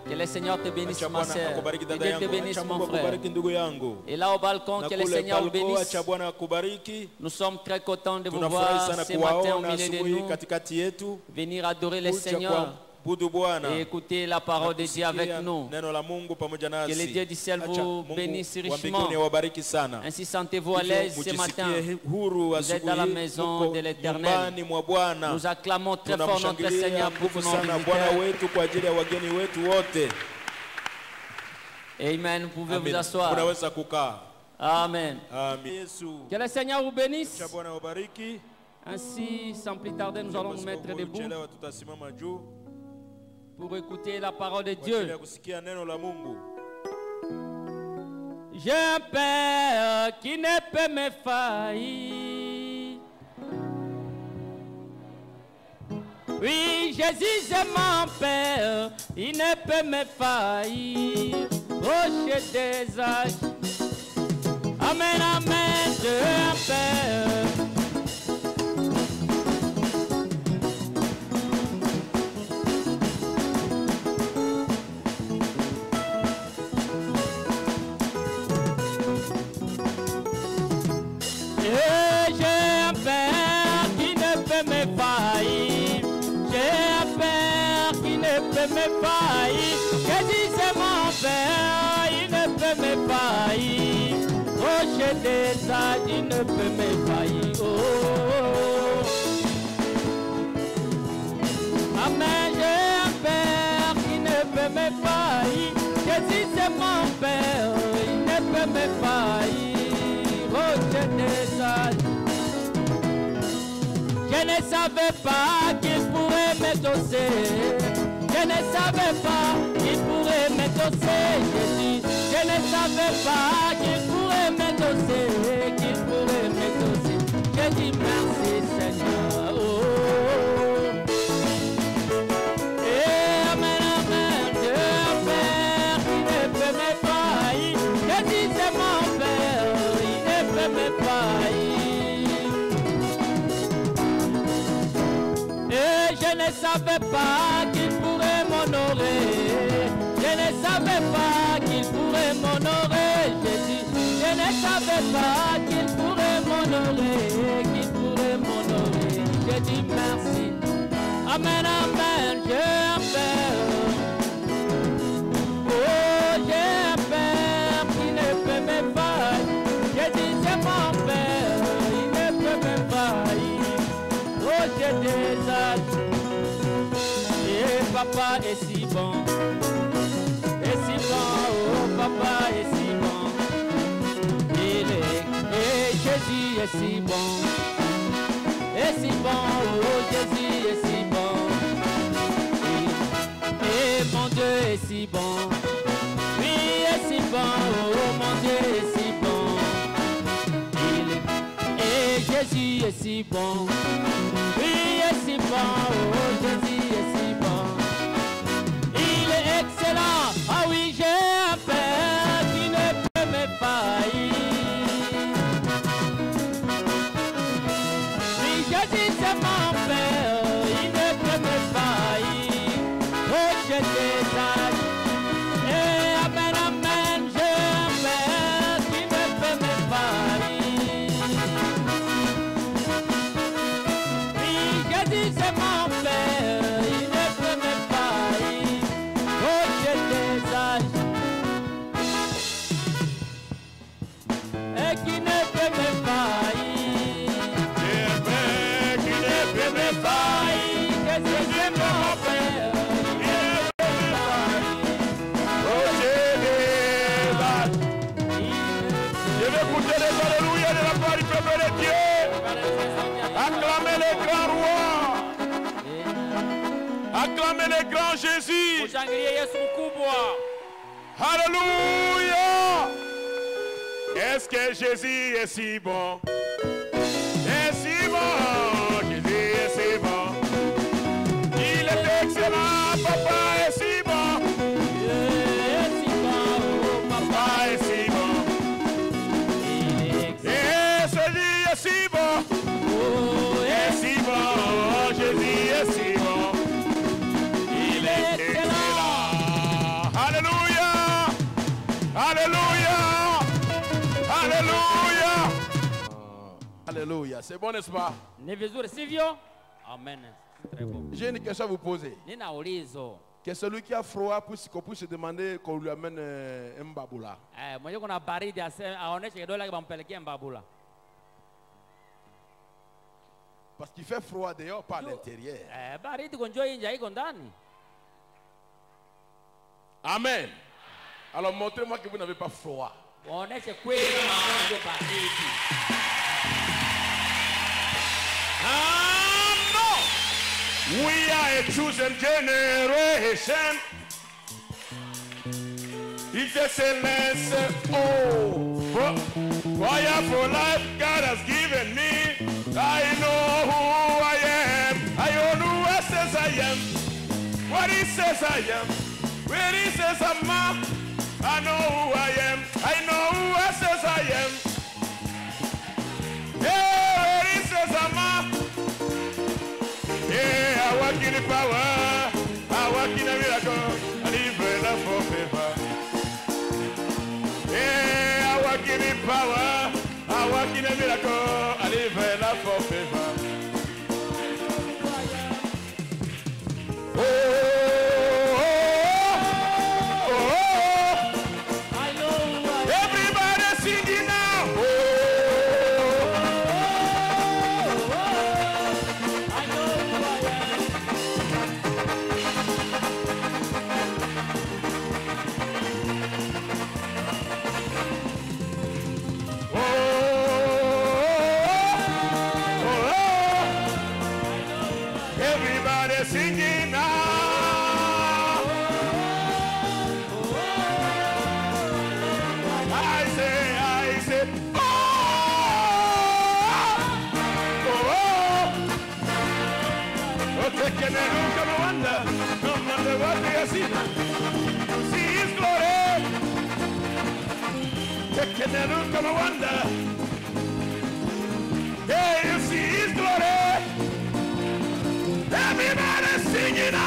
Que le Seigneur te bénisse, ma sœur. Que Dieu te bénisse, mon frère. Et là au balcon, que le Seigneur vous bénisse. Nous sommes très contents de vous voir ce matin au milieu de nous. Venir adorer le Seigneur et écouter la parole de Dieu avec nous. Que le Dieu du ciel vous bénisse richement. Ainsi sentez-vous à l'aise ce matin. Vous êtes dans la maison de l'Éternel. Nous acclamons très fort notre Seigneur pour nos visiteurs. Amen. Vous pouvez vous asseoir. Amen. Que le Seigneur vous bénisse. Ainsi, sans plus tarder, nous allons nous mettre debout pour écouter la parole de Dieu. J'ai un Père qui ne peut me faillir. Oui, Jésus est mon Père, il ne peut me faillir. Rocher des âges. Amen, amen, j'ai un Père. Jésus c'est mon Père, il ne peut me faillir. Rocher des âges, il ne peut me faillir. Oh, oh, oh. Amen, j'ai un Père qui ne peut me faillir. Jésus c'est mon Père, il ne peut me faillir. Rocher des âges. Je ne savais pas qu'il pourrait m'exaucer. Je ne savais pas qu'il pourrait m'exaucer, Jésus. Je ne savais pas qu'il pourrait m'exaucer, qu'il pourrait m'exaucer. Je dis merci, Seigneur. Oh, oh, oh. Et amen, amen. Dieu un Père qui ne peut me faillir. Jésus c'est mon Père, il ne peut me faillir. Et je ne savais pas qu'il pourrait m'honorer. Je ne savais pas qu'il pourrait m'honorer, Jésus. Je ne savais pas qu'il pourrait m'honorer, qu'il pourrait m'honorer. Je dis merci. Amen, amen, j'ai un Père. Oh, j'ai un Père qui ne peut me faillir. Je dis c'est mon Père, il ne peut me faillir. Oh, j'ai des âges. Papa est si bon, oh papa est si bon, et Jésus est si bon, oh Jésus est si bon, et mon Dieu est si bon, oui est si bon, oh mon Dieu est si bon, et Jésus est si bon, oui est si bon, oh Jésus est si bon. Excellent, ah oui j'ai un Père qui ne peut me faillir. Oui Jésus c'est mon Père, il ne peut me faillir. Oh j'ai des âges, et amen amen, j'ai un Père qui ne peut me faillir. Oui Jésus c'est mon Père, il ne peut me faillir. Et qui ne peut me faillir. J'ai un Père qui ne peut me faillir. Jésus c'est mon Père, il ne peut me faillir. Oh Jésus, je vais écouter les alléluia de la part du peuple de Dieu. Acclamez les grands rois. Acclamez les grands Jésus. Alléluia. Est-ce que Jésus est si bon? Est si bon, Jésus est si bon. Il est excellent, papa est si bon. Il est si bon, oh, papa est si bon. Et Jésus est si bon. Oh, est si bon, Jésus est si bon. Il est excellent. Alléluia. C'est bon, n'est-ce pas? Amen. Très beau. J'ai une question à vous poser. Que celui qui a froid qu'on puisse demander qu'on lui amène un baboula. Parce qu'il fait froid dehors, pas à l'intérieur. Amen. Alors montrez-moi que vous n'avez pas froid. We are a chosen generation. His excellence, oh, fire for life God has given me. I know who I am. I know who I says I am. What he says I am. Where he says I'm at. I know who I am. I know who I says I am. Yeah, where he says I'm at. Yeah, I walk in the power, I walk in a miracle, I live in a forever. Yeah, I walk in the power, I walk in a miracle, I live in a forever. Oh, oh, oh, oh. Everybody singing now. Oh. Singing now. I say, oh, oh, oh, take a look and wonder, no matter what they see, see His glory. Take a look and wonder, yeah, you see His glory. Everybody singing out.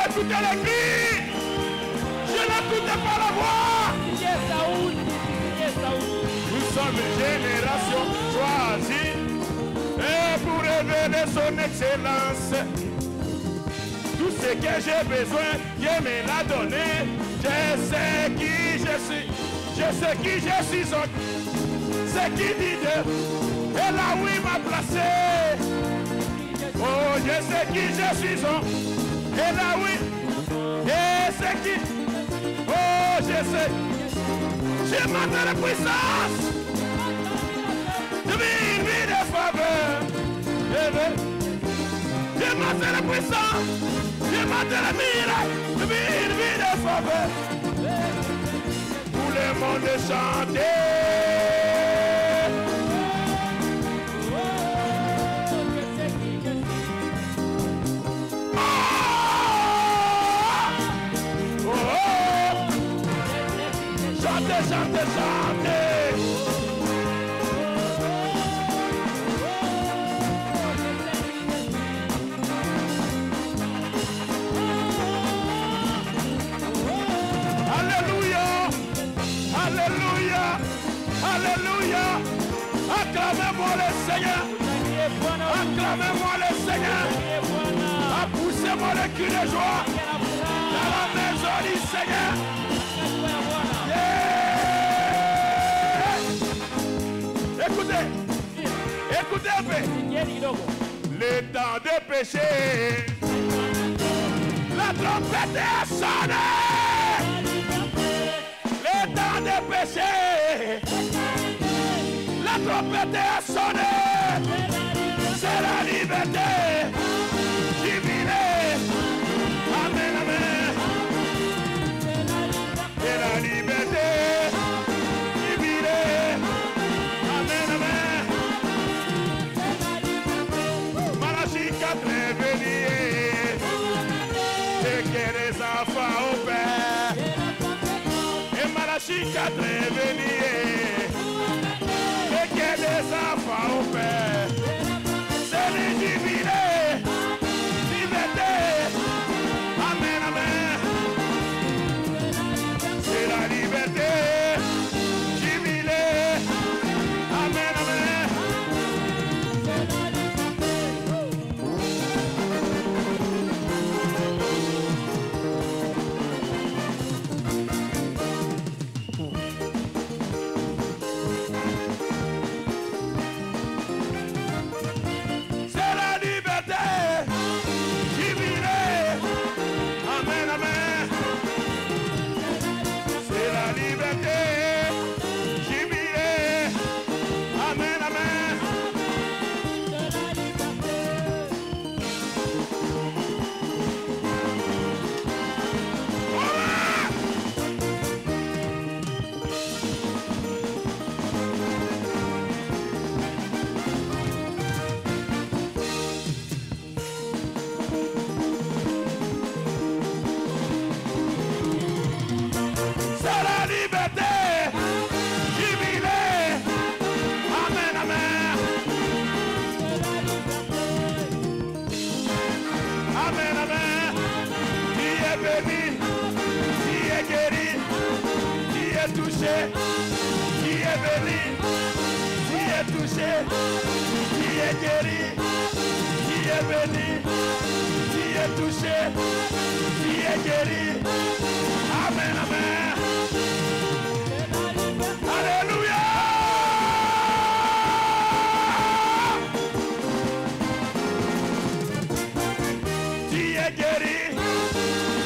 Écoutez les cris, je n'écoutais pas la voix. Nous sommes une génération choisie et pour révéler son excellence. Tout ce que j'ai besoin, Dieu me l'a donné. Je sais qui je suis, je sais qui je suis. C'est qui dit Dieu, et là où il m'a placé. Oh, je sais qui je suis. Et là oui, et c'est qui? Oh, je sais. J'ai monté la puissance. Je vis une vie de faveur. J'ai monté la puissance. J'ai monté la miracle. Je vis une vie de faveur. Tout le monde chanter. Chantez, chantez, chantez. Alléluia, alléluia, alléluia. Acclamez-moi le Seigneur. Acclamez-moi le Seigneur. Poussez-moi le cri de joie dans la maison du Seigneur. Écoutez, écoutez un peu. Le temps de pécher, la trompette est sonnée. Le temps de pécher, la trompette est sonnée. C'est la liberté divine. Amen, amen. les enfants au Père. C'est le jubilé, liberté. Amen, amen. C'est la liberté, jubilé. Amen, amen. Qui est béni, qui est touché, qui est guéri, qui est béni, qui est touché, qui est guéri. Amen, amen. Alléluia. Qui est guéri,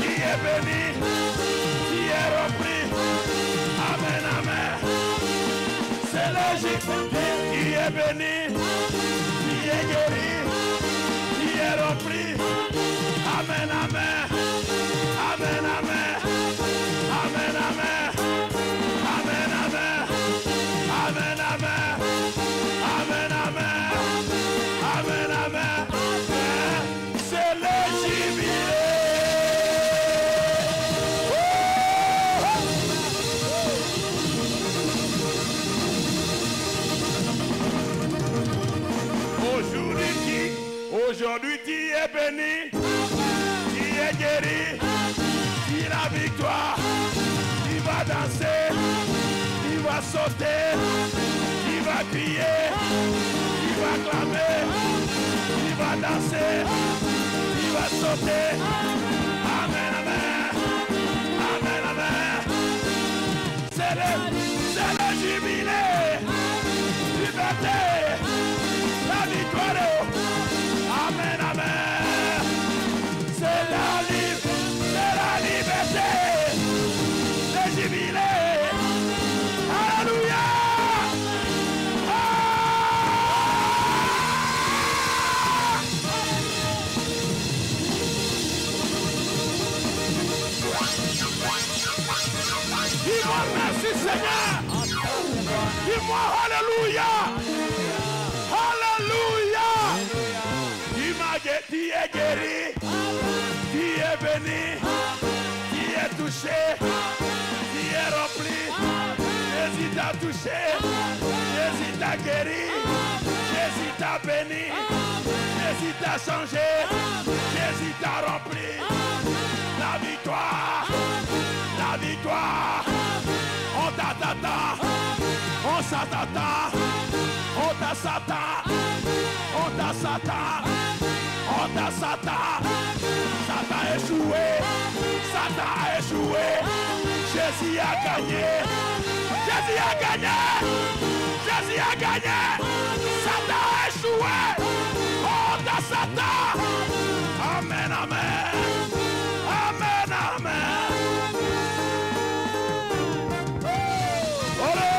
qui est béni, qui est rempli. Amen, amen. C'est logique. Qui est béni, qui est guéri, qui est rempli. Amen, amen. Amen, amen. Amen, amen. Amen, amen. Amen, amen. Amen, amen. Amen, amen. C'est le jubilé. Aujourd'hui, tu es béni, tu es guéri, tu as la victoire, tu vas danser, tu vas sauter, tu vas crier, tu vas clamer, tu vas danser, tu vas sauter. Amen, amen, amen, amen. C'est le jubilé, liberté, la victoire. Amen, amen. C'est la liberté. Le jubilé. Alléluia. Dis-moi merci Seigneur. Dis-moi alléluia. Alléluia. Tu es guéri, tu es béni, tu es touché, tu es rempli. Jésus t'a touché, Jésus t'a guéri, Jésus t'a béni, Jésus t'a changé, Jésus t'a rempli. La victoire, la victoire. On t'attend, on s'attend, on t'attend, on t'attend. On t'a Satan, Satan a échoué, Satan a échoué, Jésus a gagné, Jésus a gagné, Jésus a gagné, Satan a échoué, on t'a Satan, amen, amen, amen, amen. Olé,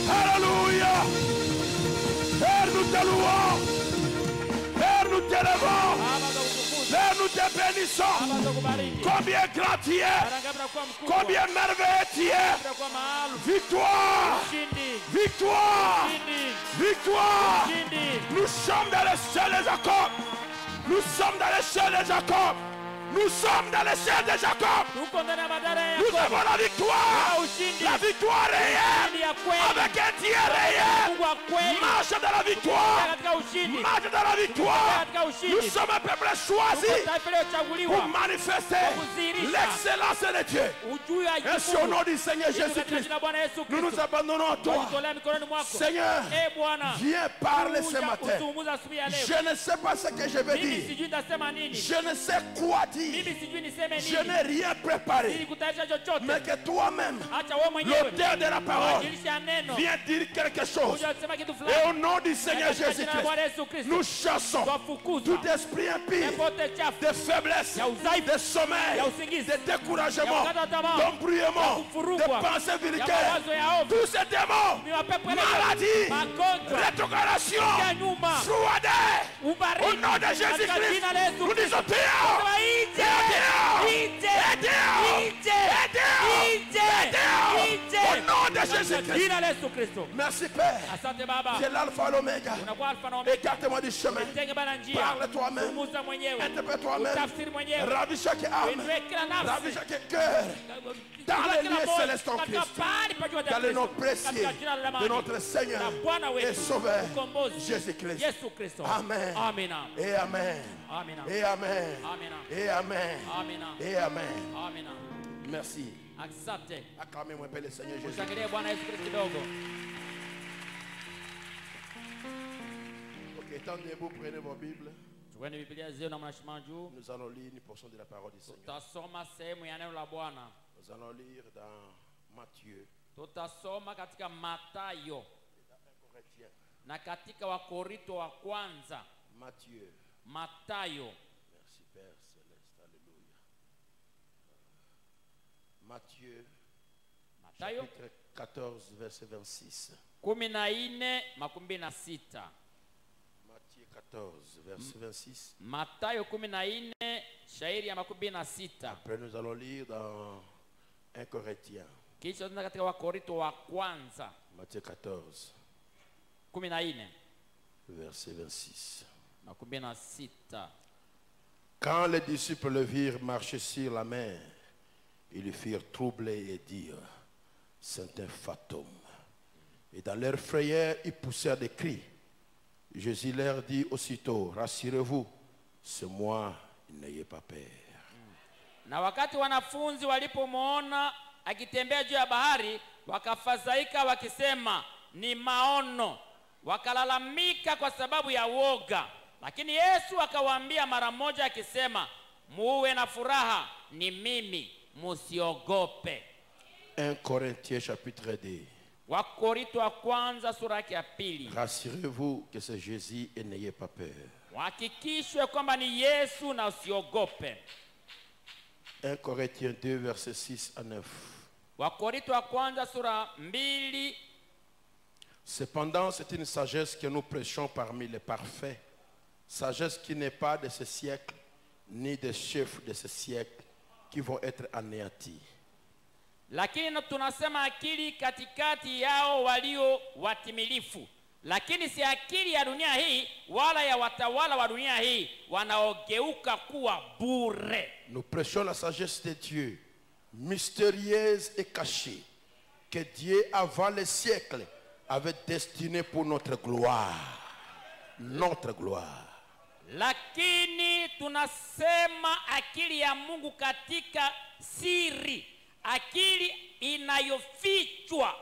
alléluia, Père nous te louons. Nous t'élevons, Père, nous te bénissons. Combien grand tu es, combien merveilleux tu es. Victoire, victoire, victoire. Nous sommes dans les cieux de Jacob. Nous sommes dans les cieux de Jacob. Nous sommes dans le ciel de Jacob. Nous avons la victoire. La victoire réelle. Avec un Dieu réel. Marche dans la victoire. Marche dans la victoire. Nous sommes un peuple choisi pour manifester l'excellence de Dieu. Et sur le nom du Seigneur Jésus-Christ, nous nous abandonnons à toi. Seigneur, viens parler ce matin. Je ne sais pas ce que je vais dire. Je ne sais quoi dire. Je n'ai rien préparé. Mais que toi-même, l'auteur de la parole, viens dire quelque chose. Et au nom du Seigneur Jésus-Christ, nous chassons tout esprit impie de faiblesse, de sommeil, de découragement, d'embrouillement, de pensée vulgaire. Tous ces démons, maladie, rétrogradation, froideur, au nom de Jésus-Christ, nous disons au nom de Jésus-Christ. Merci Père. C'est l'alpha et l'oméga. Écarte-moi du chemin. Parle toi-même. Interprète toi-même. Ravis chaque âme. Ravis chaque cœur. Dans les lieux célestes en Christ. Dans le nom précieux de notre Seigneur et Sauveur Jésus-Christ. Amen. Et Amen. Et Amen. Et Amen. Et Amen. Merci. Acclamez-moi le Seigneur Jésus. Ok, étant debout, prenez vos Bibles. Nous allons lire une portion de la parole du Seigneur. Nous allons lire dans Matthieu. Na katika Wakorintho wa kwanza Mathayo. Merci Père Céleste, alléluia. Matthieu chapitre 14 verset 26. 14:26. Matthieu 14 verset 26. Mathayo 14 shairi ya 26. Après nous allons lire dans 1 Corinthiens. Kisha tuna katika Wakorintho wa kwanza Matthieu 14 14 verset 26. 26. Quand les disciples le virent marcher sur la mer, ils le firent troubler et dire: c'est un fantôme. Et dans leur frayeur, ils poussèrent des cris. Jésus leur dit aussitôt: rassurez-vous, c'est moi, n'ayez pas peur. Na wakati wanafunzi walipomwona akitembea juu ya bahari, wakafadhaika wakisema ni maono, wakalalamika kwa sababu ya woga. Lakini Yesu akawaambia mara moja akisema, muwe na furaha, ni mimi, musiogope. 1 Corinthiens chapitre 2. Wakorintho wa kwanza sura ya 2. Rassurez-vous que c'est Jésus et n'ayez pas peur. Hakikishwe kwamba ni Yesu na usiogope. 1 Corinthiens 2 verset 6 à 9. Wakorintho wa kwanza sura 2. Cependant, c'est une sagesse que nous prêchons parmi les parfaits, sagesse qui n'est pas de ce siècle, ni des chefs de ce siècle qui vont être anéantis. Lakini tunasema akili katikati yao walio watimilifu, lakini si akili ya dunia hii wala ya watawala wa dunia hii wanaogeuka kuwa bure. Nous prêchons la sagesse de Dieu, mystérieuse et cachée, que Dieu avant les siècles avait destinée pour notre gloire. Notre gloire. Lakini tunasema akili ya Mungu katika siri, akili inayofichwa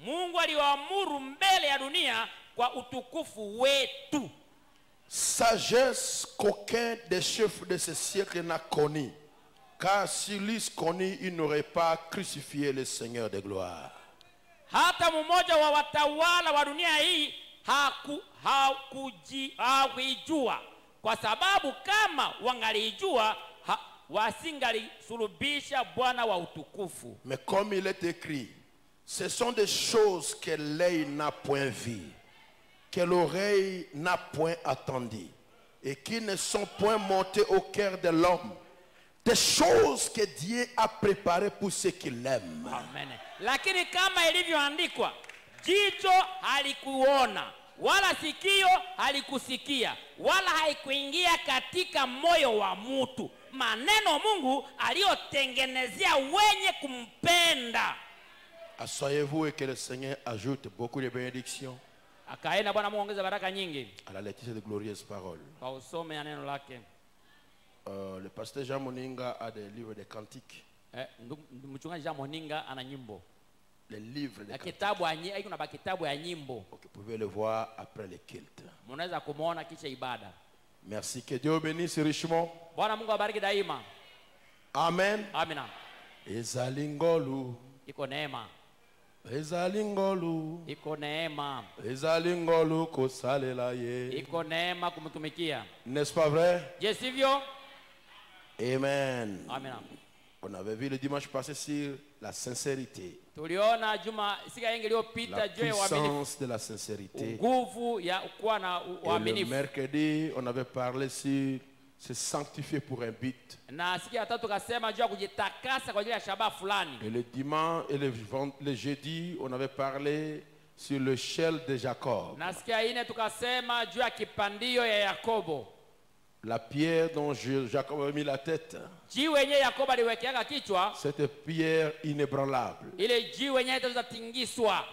Mungu aliwaamuru mbele ya dunia kwa utukufu wetu. Sagesse qu'aucun des chefs de ce siècle n'a connue, car s'ils l'eussent connue, ils n'auraient pas crucifié le Seigneur de gloire. Hata mmoja wa watawala wa dunia hii hakuijua, kwa sababu kama wangalijua wasingalisulubisha Bwana wa utukufu. Mais comme il est écrit, ce sont des choses que l'œil n'a point vues, que l'oreille n'a point entendues, et qui ne sont point montées au cœur de l'homme, des choses que Dieu a préparées pour ceux qui l'aiment. Amen. Lakini kama ilivyoandikwa, jicho halikuona, wala sikio halikusikia, wala haikuingia katika moyo wa mtu maneno Mungu aliyotengenezea wenye kumpenda. Asseyez-vous et que le Seigneur ajoute beaucoup de bénédictions Akaenda Bwana Mungu ongeza baraka nyingi à la lecture de glorieuses paroles. kwa usome ya neno lake. Le pasteur Jean Moninga a des livres de cantiques. Mchungaji Jean Moninga ana nyimbo. Les livres de cantiques. Kitabu kuna kitabu ya nyimbo. Vous pouvez le voir après le culte. Mnaweza kumuona kisha ibada. Merci, que Dieu bénisse richement. Bwana Mungu abariki daima. Amen. Amina. Ezalingolu. Iko neema. Ezalingolu. Iko neema. Ezalingolu kosalela ye. Iko neema kumtumikia. N'est-ce pas vrai? Je sivyo? Amen. Amina. On avait vu le dimanche passé sur la sincérité. Tuliona juma siku yengi iliyopita juu ya uaminifu. La puissance de la sincérité. Nguvu ya kuwa na uaminifu. Le mercredi, on avait parlé sur se sanctifier pour un but. Na siku ya tatu kasema juu ya kujitakasa kwa ajili ya shabaha fulani. Et le dimanche et le jeudi, on avait parlé sur l'échelle de Jacob. Na siku ya ine tukasema juu ya kipandio ya Yakobo. La pierre dont Jacob a mis la tête. Jiwe yenye Yakobo aliwekeaga kichwa. Cette pierre inébranlable. Ile jiwe yenye itatingiswa.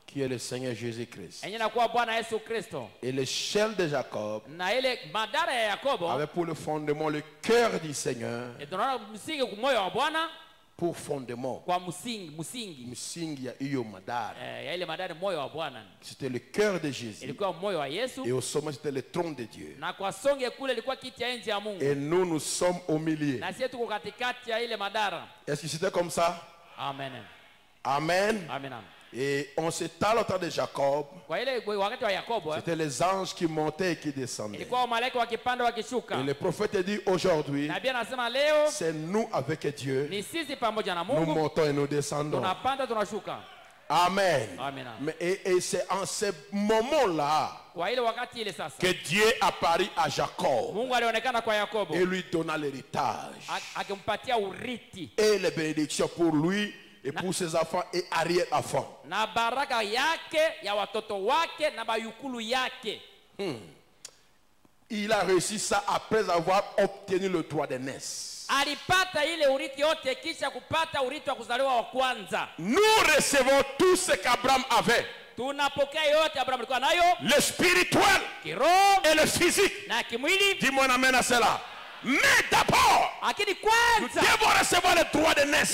Qui est le Seigneur Jésus-Christ. Yenye nakuwa Bwana Yesu Kristo. Et l'échelle de Jacob Na ile madara ya Yakobo avait pour le fondement le cœur du Seigneur. Et tunaona msingi kwa moyo wa Bwana. Pour fondement. Kwa msingi. Msingi ya hiyo madara. Ya ile madara moyo wa Bwana. C'était le cœur de Jésus. Ilikuwa moyo wa Yesu. Et au sommet c'était le trône de Dieu. Na kwa songe kule ilikuwa kiti ya enzi ya Mungu. Et nous sommes au milieu. Na sisi tuko katikati ya ile madara. Est-ce que c'était comme ça? Amen. Amen. Amen. Et on s'étale au temps de Jacob. C'était les anges qui montaient et qui descendaient. Et le prophète dit aujourd'hui, c'est nous avec Dieu. Nous montons et nous descendons. Amen. Et c'est en ce moment-là que Dieu apparut à Jacob et lui donna l'héritage et les bénédictions pour lui et pour ses enfants et arrière-enfants. Na baraka yake ya watoto wake na bayukulu yake. Il a réussi ça après avoir obtenu le droit d'aînesse. Alipata ile urithi yote kisha kupata urithi wa kuzaliwa wa kwanza. Nous recevons tout ce qu'Abraham avait. Tunapokea yote Abraham alikuwa nayo. Le spirituel et le physique. Na kimwili. Dis-moi amen à cela. Mais d'abord, nous devons recevoir le droit d'aînesse.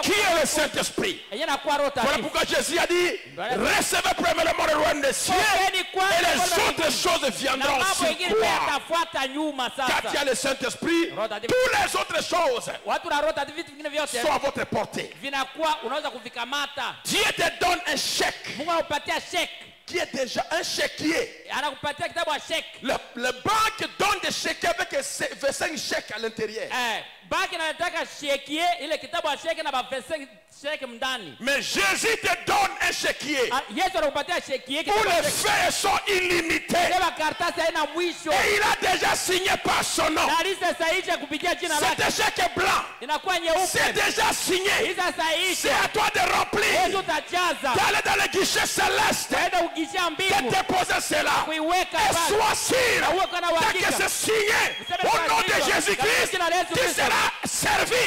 Qui est le Saint-Esprit? Voilà pourquoi Jésus a dit, recevez premièrement le royaume des cieux et les autres choses viendront sur toi. Quand il y a le Saint-Esprit, toutes les autres choses sont à votre portée. Dieu te donne un chèque. Qui est déjà un chéquier. Le banque donne des chèques avec 25 chèques à l'intérieur. Mais Jésus te donne un chéquier où les faits sont illimités. Et il a déjà signé par son nom. C'est un chèque blanc. C'est déjà signé. C'est à toi de remplir. D'aller dans le guichet céleste. De déposer cela. Et sois sûr que c'est signé au nom de Jésus-Christ. Tu seras servi.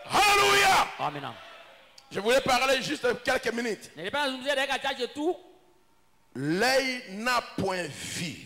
Alléluia. Amen. Je voulais parler juste quelques minutes. L'œil n'a point vu.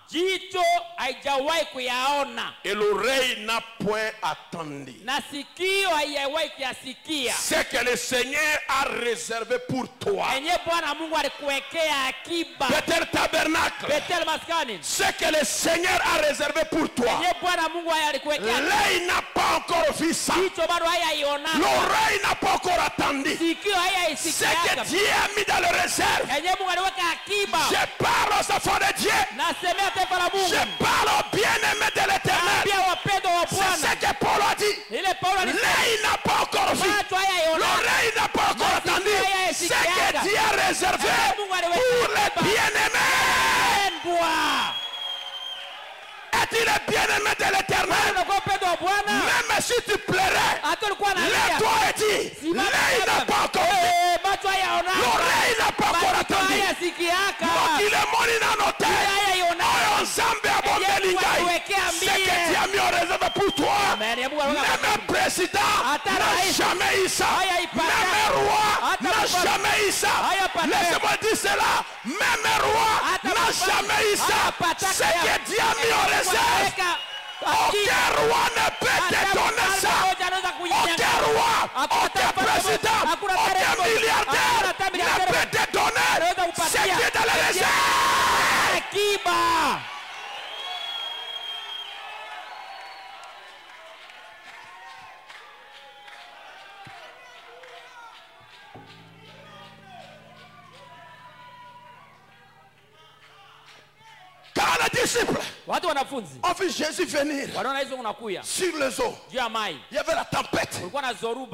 Jicho haijawahi kuyaona. Et l'oreille n'a point attendu. Na sikio haijawahi kuyasikia. C'est que le Seigneur a réservé pour toi. Enye Bwana Mungu alikuwekea akiba. Bethel tabernacle. Bethel maskani. C'est que le Seigneur a réservé pour toi. Enye Bwana Mungu alikuwekea. L'œil n'a pas encore vu ça. Jicho bado haijaona. L'oreille n'a pas encore attendu. Sikio haijaisikia. C'est que Dieu a mis dans le réserve. Enye Mungu aliweka akiba. Je parle aux enfants de Dieu. Je parle au bien-aimé de l'Éternel. C'est ce que Paul a dit. L'œil n'a pas encore vu. L'oreille n'a pas encore entendu. C'est que Dieu a réservé pour les bien-aimés. Es-tu le bien-aimé de l'Éternel? Même si tu plairais, lève-toi et dis, l'œil n'a pas encore vu. L'oreille n'a pas encore entendu. ce que Dieu a mis en réserve pour toi, même président n'a jamais eu ça. Même roi n'a jamais eu ça. Laissez-moi dire cela. Même roi n'a jamais eu ça. Ce que Dieu a mis en réserve, aucun roi ne peut te donner ça. Aucun roi, aucun président, aucun milliardaire ne peut te donner ce qui est dans la réserve. Quand les disciples ont vu Jésus venir sur les eaux, il y avait la tempête,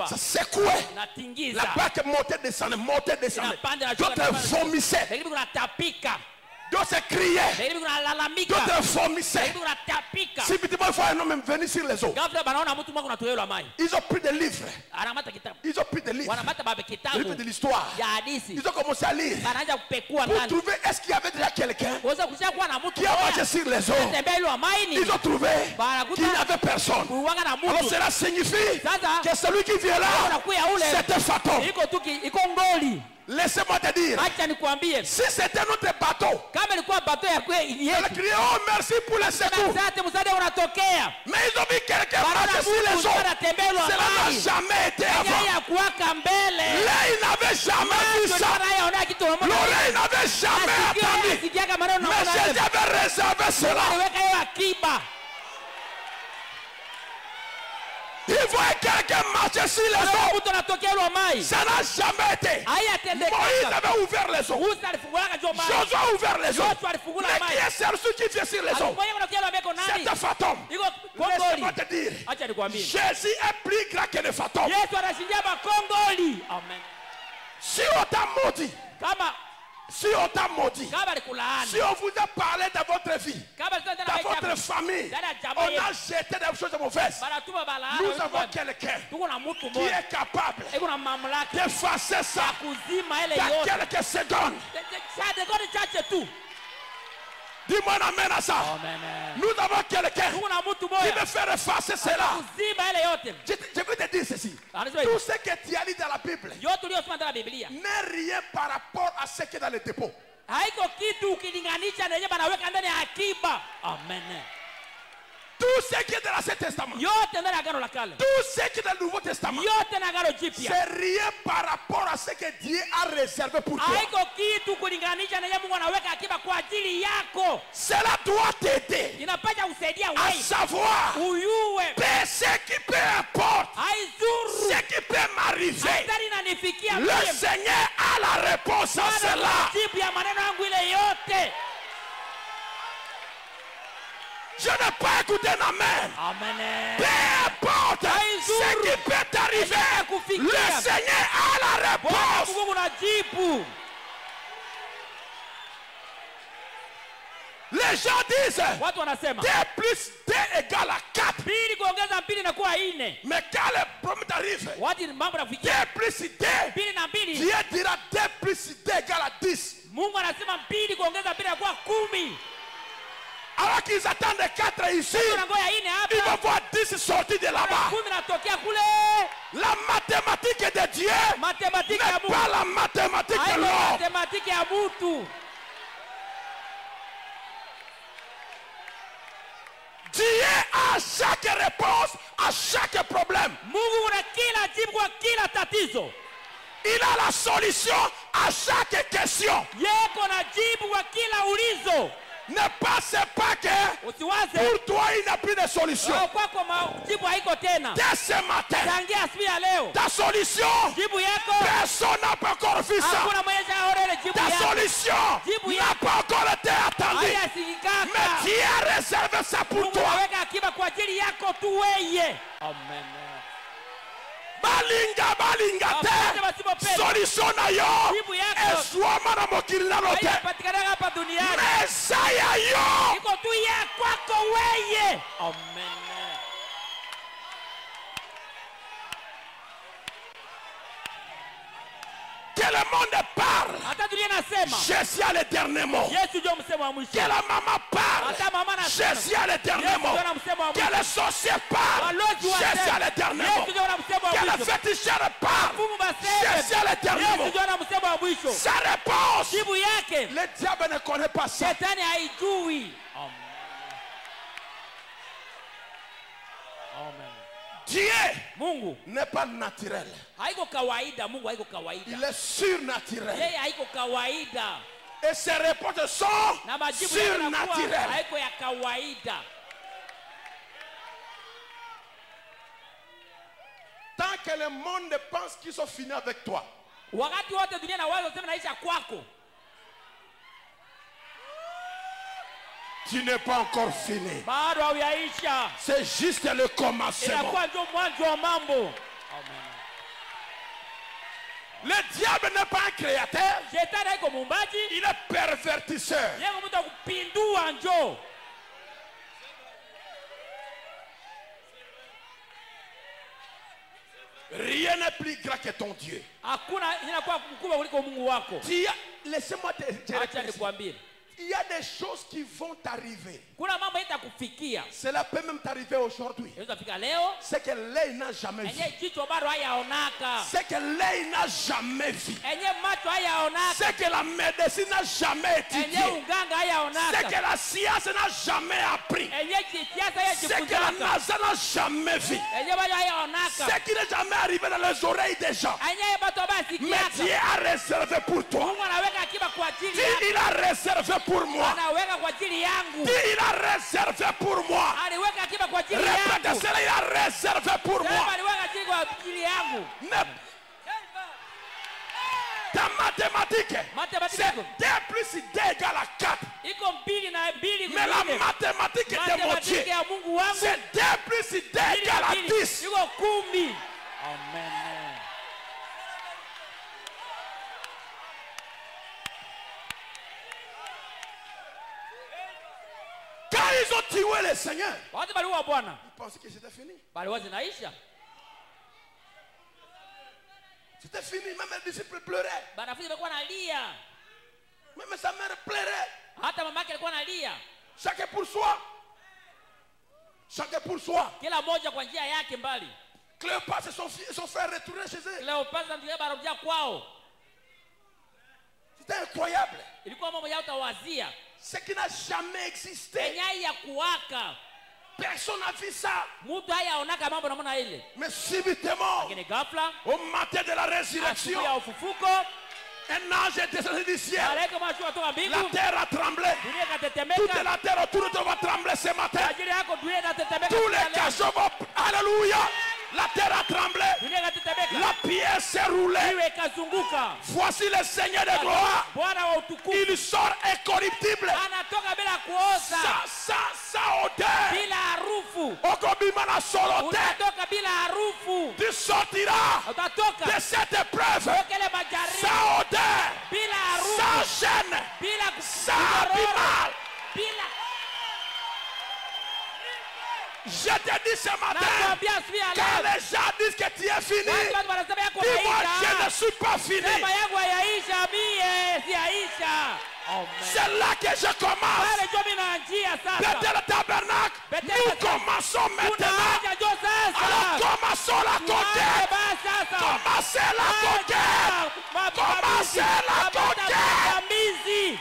ça secouait, la barque montait, descendait, d'autres vomissaient, d'autres criaient, d'autres vomissaient. Subitement, il faut un homme venir sur les eaux. Ils ont pris des livres, ils ont pris des livres de l'histoire, ils ont commencé à lire pour trouver est-ce qu'il y avait déjà quelqu'un qui a marché sur les eaux. Ils ont trouvé qu'il n'y avait personne. Alors cela signifie que celui qui vient là, c'est un fantôme. Laissez-moi te dire, si c'était notre bateau, il a crié oh merci pour le secours. Mais ils ont vu quelqu'un marcher sur les eaux. Cela n'a jamais été avant. Là, il n'avait jamais vu ça. L'oreille n'avait jamais entendu. Mais Jésus avait réservé cela. Il voit quelqu'un marcher sur les eaux. Ça n'a jamais été. Moïse avait ouvert les eaux. Josué a ouvert les eaux. Mais qui est celui qui vient sur les eaux? C'est un fantôme. Laisse-moi te dire, Jésus est plus grand que le fantôme. Si on t'a maudit, si on t'a maudit, si on vous a parlé de votre vie, de votre famille, on a jeté des choses mauvaises, nous avons quelqu'un qui est capable d'effacer ça dans quelques secondes. Dis-moi un amen à ça. Nous avons quelqu'un qui veut faire effacer cela. Je veux te dire ceci. Tout ce que tu as lu dans la Bible n'est rien par rapport à ce qui est dans le dépôt. Tout ce qui est dans l'Ancien Testament, tout ce qui est dans le Nouveau Testament, c'est rien par rapport à ce que Dieu a réservé pour toi. Cela doit t'aider à savoir ce qui peut importe, ce qui peut m'arriver. Le Seigneur a la réponse à cela. Je n'ai pas écouté un amen. Peu importe ce qui peut t'arriver, le Seigneur a la réponse. Les gens disent 2 plus 2 égale à 4. Mais quand le problème t'arrive, 2 plus 2, Dieu dira 2 plus 2 égale à 10. Alors qu'ils attendent 4 ici, ils vont voir 10 sortir de là-bas. La mathématique de Dieu n'est pas la mathématique de l'homme. Dieu a chaque réponse à chaque problème. Il a la solution à chaque question. Ne pensez pas que pour toi il n'y a plus de solution. Dès ce matin, ta solution, personne n'a pas encore vu ça. Ta solution n'a pas encore été attendue. Mais Dieu a réservé ça pour toi. Amen. Balinga te solution na yo eswama na mokili na lote Mesaya yo iko tu ye kwako weye. Amen. Que le monde parle, Jésus a le dernier mot. Que la maman parle, Jésus a le dernier mot. Que les sorciers parlent, Jésus a le dernier mot. Que les féticheurs parlent, Jésus a le dernier mot. Sa réponse, le diable ne connaît pas ça. Dieu n'est pas naturel. Il est surnaturel. Et ses réponses sont surnaturelles. Tant que le monde pense qu'ils sont finis avec toi, tu n'es pas encore fini. C'est juste le commencement. Le diable n'est pas un créateur. Il est pervertisseur. Rien n'est plus grand que ton Dieu. Laissez-moi te dire. Il y a des choses qui vont t'arriver. Cela peut même t'arriver aujourd'hui. C'est que l'œil n'a jamais vu. C'est que l'œil n'a jamais vu. C'est que la médecine n'a jamais étudié. C'est que la science n'a jamais appris. C'est que la NASA n'a jamais vu. C'est qui n'est jamais arrivé dans les oreilles des gens. Mais Dieu a réservé pour toi. Dieu, il a réservé pour moi. Dieu, il a réservé pour moi. Répétez cela, il a réservé pour moi. Ta mathématique, c'est 2 plus 2 égale à 4. Mais la mathématique de mon Dieu, c'est 2 plus 2 égale à 10. Amen. Quand ils ont tué le Seigneur, ils pensaient que c'était fini. C'était fini, même les disciples pleuraient. Même sa mère pleurait. Chacun pour soi. Chacun pour soi. Cléopâtre et son frère retournaient chez eux. C'était incroyable. Ce qui n'a jamais existé. Personne n'a vu ça. Mais subitement, au matin de la résurrection, un ange est descendu du ciel. La terre a tremblé. Toute la terre autour de toi va trembler ce matin. Tous les cachots vont... Alléluia. La terre a tremblé. La pierre s'est roulée. Voici le Seigneur de gloire. Il sort incorruptible. Sans odeur. Okobimana solote. Tu sortiras de cette épreuve sans odeur, sans gêne, sans abîmal. Je te dis ce matin, quand les gens disent que tu es fini, dis-moi, je ne suis pas fini. C'est là que je commence. Bethel Tabernacle, nous commençons maintenant. Alors commençons la conquête. Commencez la conquête. Commencez la conquête.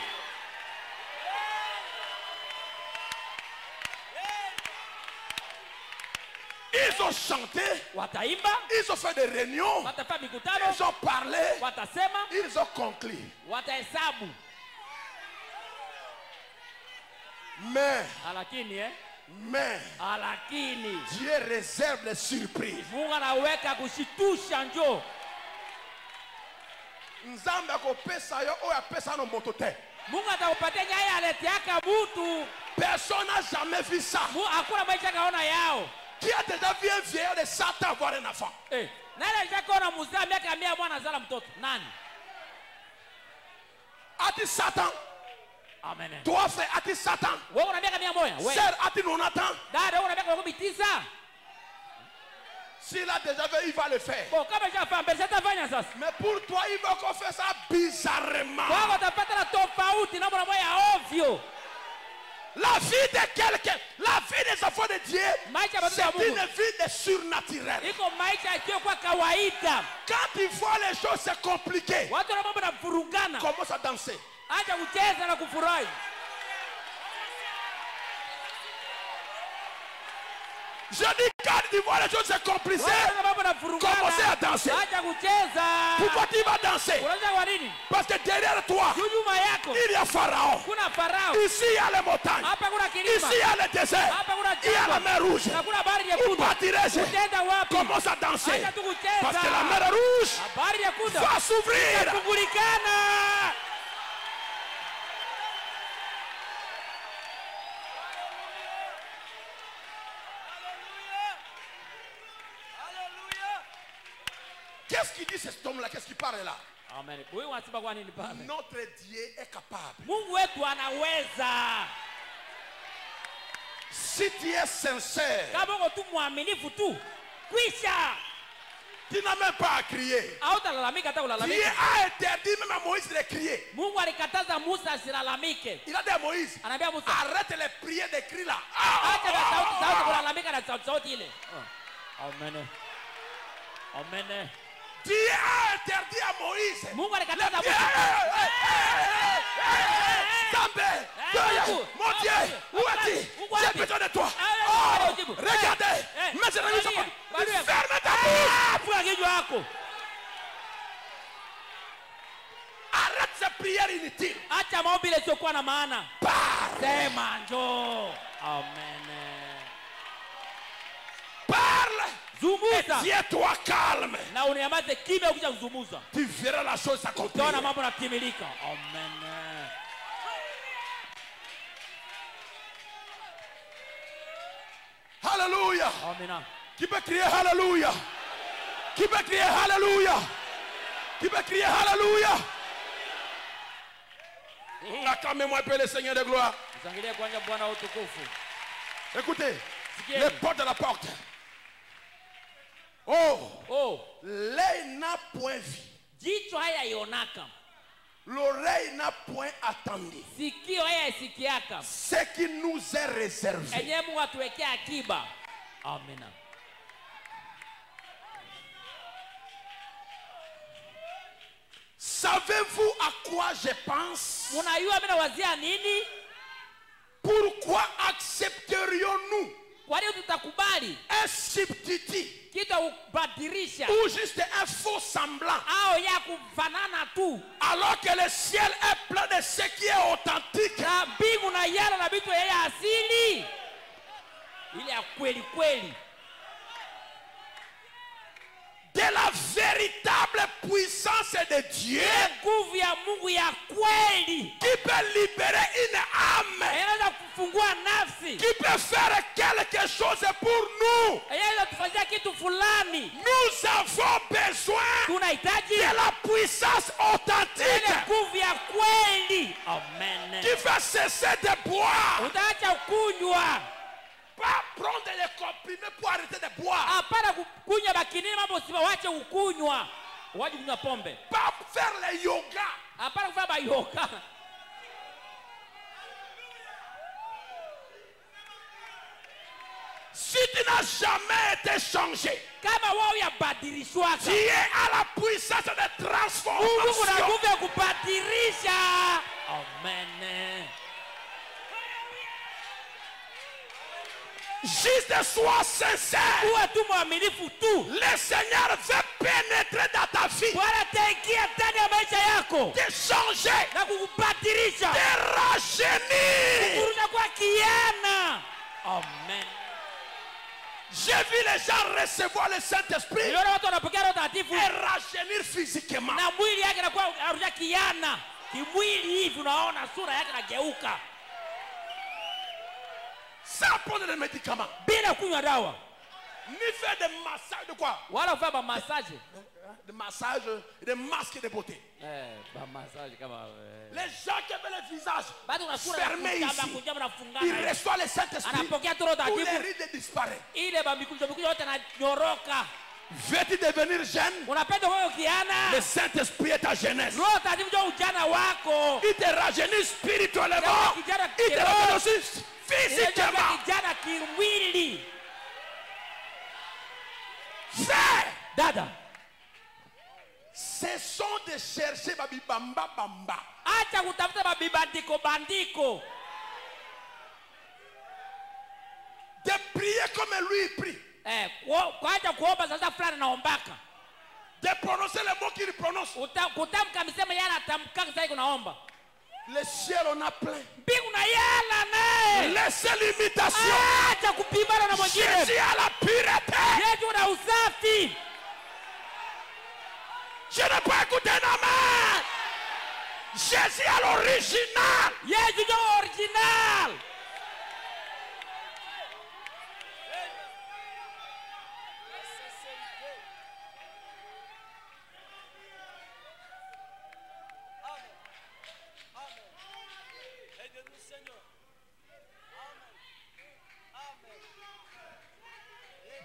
Ils ont chanté, ils ont fait des réunions, ils ont parlé, ils ont conclu. Mais Dieu réserve les surprises. Nzambe akopesa yo oyo apesa no moto te. Personne n'a jamais vu ça. Qui a déjà vu un vieillard de 100 ans avoir un enfant? A-t-il 100 ans? Amen. Toi, frère, a-t-il 100 ans? Sœur, a-t-il 90 ans? S'il a déjà fait, il va le faire. Bon, kama shafanya sitafanya sasa. Mais pour toi, il va qu'on fasse ça bizarrement. Kwa utapata na tofauti na mambo ya ovyo. La vie de quelqu'un, la vie des enfants de Dieu, c'est une vie de surnaturel. Iko maisha yasiyo kwa kawaida. Quand il voit les choses c'est compliqué, watu na mambo na furugana, commence à danser. Acha kucheza na kufurahi. Je dis quand il voit les choses c'est compliqué, commencez à danser. Pourquoi tu vas danser? Parce que derrière toi, il y a Pharaon. Ici il y a les montagnes. Ici il y a le désert. Il y a la mer rouge. Où partirai-je? Commence à danser. Parce que la mer rouge va s'ouvrir. Qu'est-ce qu'il dit cet homme-là? Qu'est-ce qu'il parle là? Amen. Notre Dieu est capable. Si tu es sincère, tu n'as même pas à crier. Dieu a interdit même à Moïse de crier. Il a dit à Moïse, arrête les prières de cris là. Amen. Amen. Dieu a interdit à Moïse. Mon Dieu, où es-tu? J'ai besoin de toi. Oh, regardez. Ferme ta bouche. Arrête ces prières inutiles. Amen. Parle. Et tiens-toi calme. Tu verras la chose s'accomplir. Amen. Alléluia. Amen. Qui peut crier Alléluia? Qui peut crier Alléluia? Qui peut crier Alléluia? Acclamez-moi un peu le Seigneur de gloire. Écoutez, les portes de la porte. Oh, l'œil n'a point vu, l'oreille n'a point attendu ce qui nous est réservé. Amen. Savez-vous à quoi je pense? Pourquoi accepterions-nous un substitut ou juste un faux semblant alors que le ciel est plein de ce qui est authentique? De la véritable puissance de Dieu qui peut libérer une âme, qui peut faire quelque chose pour nous. Nous avons besoin de la puissance authentique qui fait cesser de boire. Pas prendre les comprimés pour arrêter de boire. Pas faire le yoga. Si tu n'as jamais été changé, tu es à la puissance de transformation. Amen. Juste sois sincère. Le Seigneur veut pénétrer dans ta vie, te changer, te rajeunir. Amen. J'ai vu les gens recevoir le Saint-Esprit et rajeunir physiquement. Sans prendre des médicaments. Ni faire des massages de quoi? de massage, de masques de beauté. Les gens qui avaient le visage fermé ici, ils reçoivent le Saint-Esprit, tous les rides disparaissent. Veux-tu devenir jeune? Le Saint-Esprit est ta jeunesse. Il te rajeunit spirituellement. Il te rajeunit aussi physiquement. Frère, Dada, ce sont de chercher babi bamba bamba. acha kutafuta mabibandiko bandiko. De prier comme lui il prie. Kwacha kuomba sasa fulani naombaka. De prononcer les mots qu'il prononce. Kutamka misemo yeye anatamka sasa kunaomba. Le ciel on a plein. Mbingu na yala naye. Laissez l'imitation. Acha kupimana na mwingine. Jésus a la pureté. Yesu na usafi. Je n'ai pas écouté un amen. Jésus à l'original. Yesu ndio original.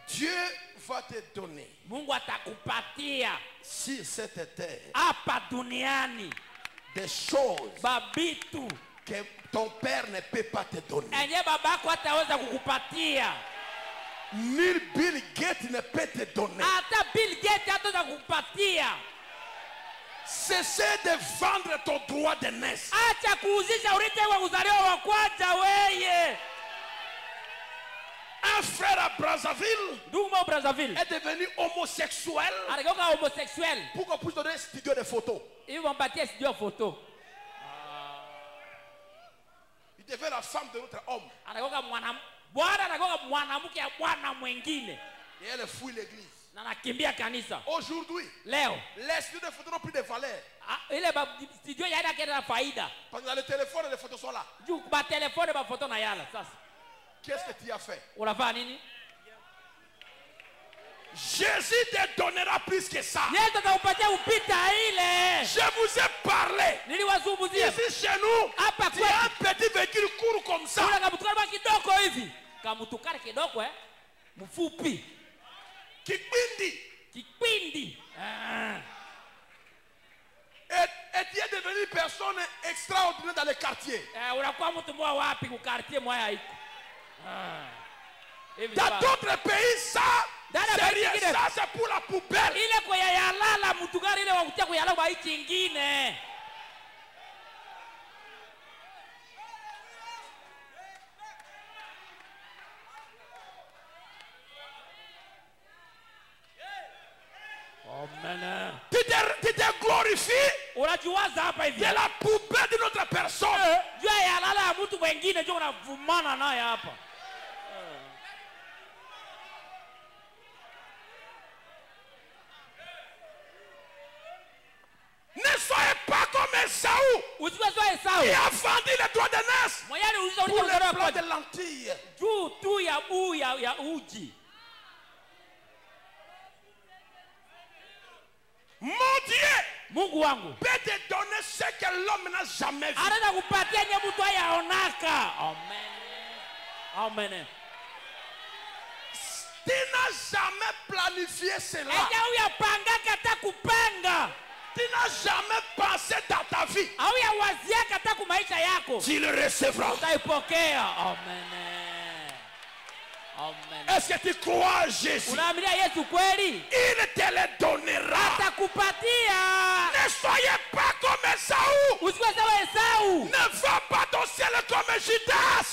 Dieu va te donner Mungu atakupatia sur cette terre hapa duniani des choses babitu que ton père ne peut pas te donner. enye babako hataweza kukupatia. Ni Bill Gates ne peut te donner. Hata Bill Gates hataweza kukupatia. Cessez de vendre ton droit de naissance. Acha kuuzisha urithi wa kuzaliwa wa kwanza weye. Un frère à Brazzaville est devenu homosexuel pour qu'on puisse donner un studio de photos. Il devient la femme de notre homme. Et elle fouille l'église. Aujourd'hui, les studios de photos n'ont plus de valeur. Parce que dans le téléphone, les photos sont là. Qu'est-ce que tu as fait? Jésus te donnera plus que ça. Je vous ai parlé. Ici chez nous, tu as un petit véhicule court comme ça. Kipindi. Et tu es devenu une personne extraordinaire dans le quartier. Dans d'autres pays, ça, c'est rien. Ça, c'est pour la poubelle. Tu te glorifies de la poubelle de notre personne. Ne soyez pas comme Esaü. Il a vendu les droits de naissance pour le plat de lentilles. Mon Dieu peut te donner ce que l'homme n'a jamais vu. Amen. Tu n'as jamais planifié cela. Tu n'as jamais pensé dans ta vie. Tu le recevras. Est-ce que tu crois à Jésus? Il te le donnera. Ne soyez pas comme Esaü. Ne va pas dans le ciel comme Judas.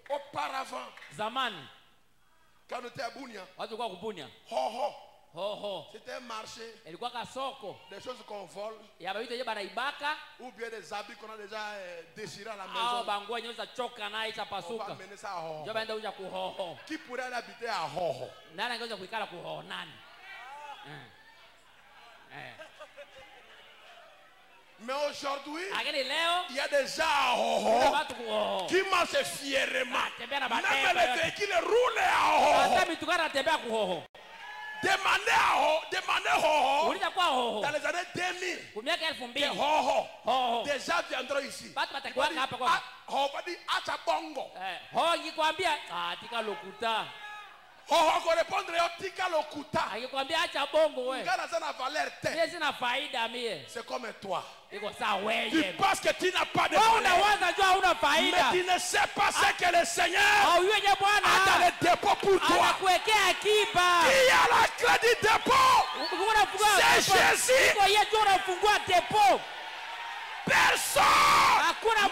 Auparavant, quand on était à Bunia, c'était un marché, des choses qu'on vole, ou bien des habits qu'on a déjà déchirés à la maison. On va mener ça à Hoho. Qui pourrait aller habiter à Hoho? Mais aujourd'hui, il y a des gens qui marchent fièrement. Même les véhicules roulent à Hoho. Demandez Hoho dans les années 2000. Que Hoho, des gens viendront ici. Hoho va dire Achabongo. Hoho va répondre Tika Lokuta. C'est comme toi. Tu penses que tu n'as pas de valeur, mais tu ne sais pas ce que le Seigneur a dans le dépôt pour toi. Qui a la clé du dépôt? C'est Jésus. Personne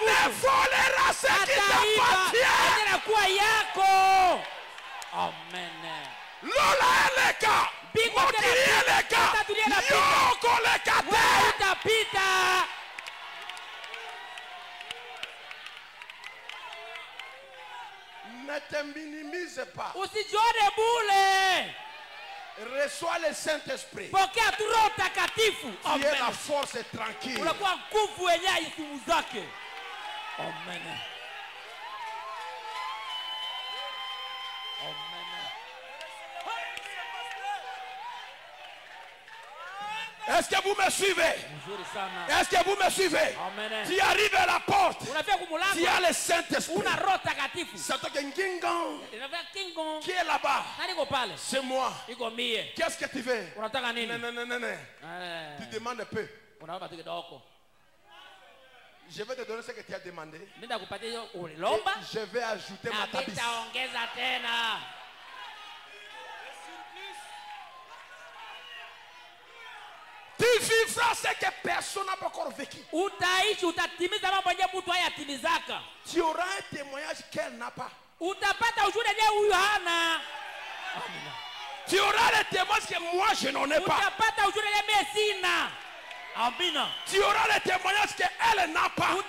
ne volera ce qui t'appartient. Amen. Lola eleka, Motiri eleka, Yoko lekate. Ne te minimise pas. Reçois le Saint-Esprit. Tu es la force tranquille. Amen. Est-ce que vous me suivez? Est-ce que vous me suivez? Tu arrives à la porte. Tu as le Saint-Esprit. C'est toi qui est là-bas. C'est moi. Qu'est-ce que tu veux? Non. Tu demandes un peu. Je vais te donner ce que tu as demandé. Je vais ajouter ma tabisse. Tu vivras ce que personne n'a encore vécu. Tu auras un témoignage qu'elle n'a pas. Tu auras le témoignage que moi je n'en ai pas. Tu auras le témoignage qu'elle n'a pas. Ton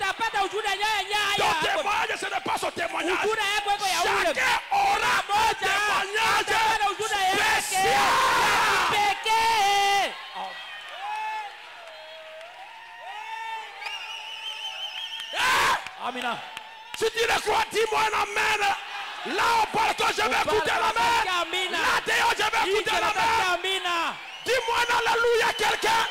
témoignage, ce n'est pas son témoignage. Chacun aura un témoignage spécial. Amina. Si tu le crois, dis-moi un amen. Là, on parle que je vais écouter l'amen. Là, d'ailleurs, je vais écouter l'amen. Dis-moi un alléluia, quelqu'un.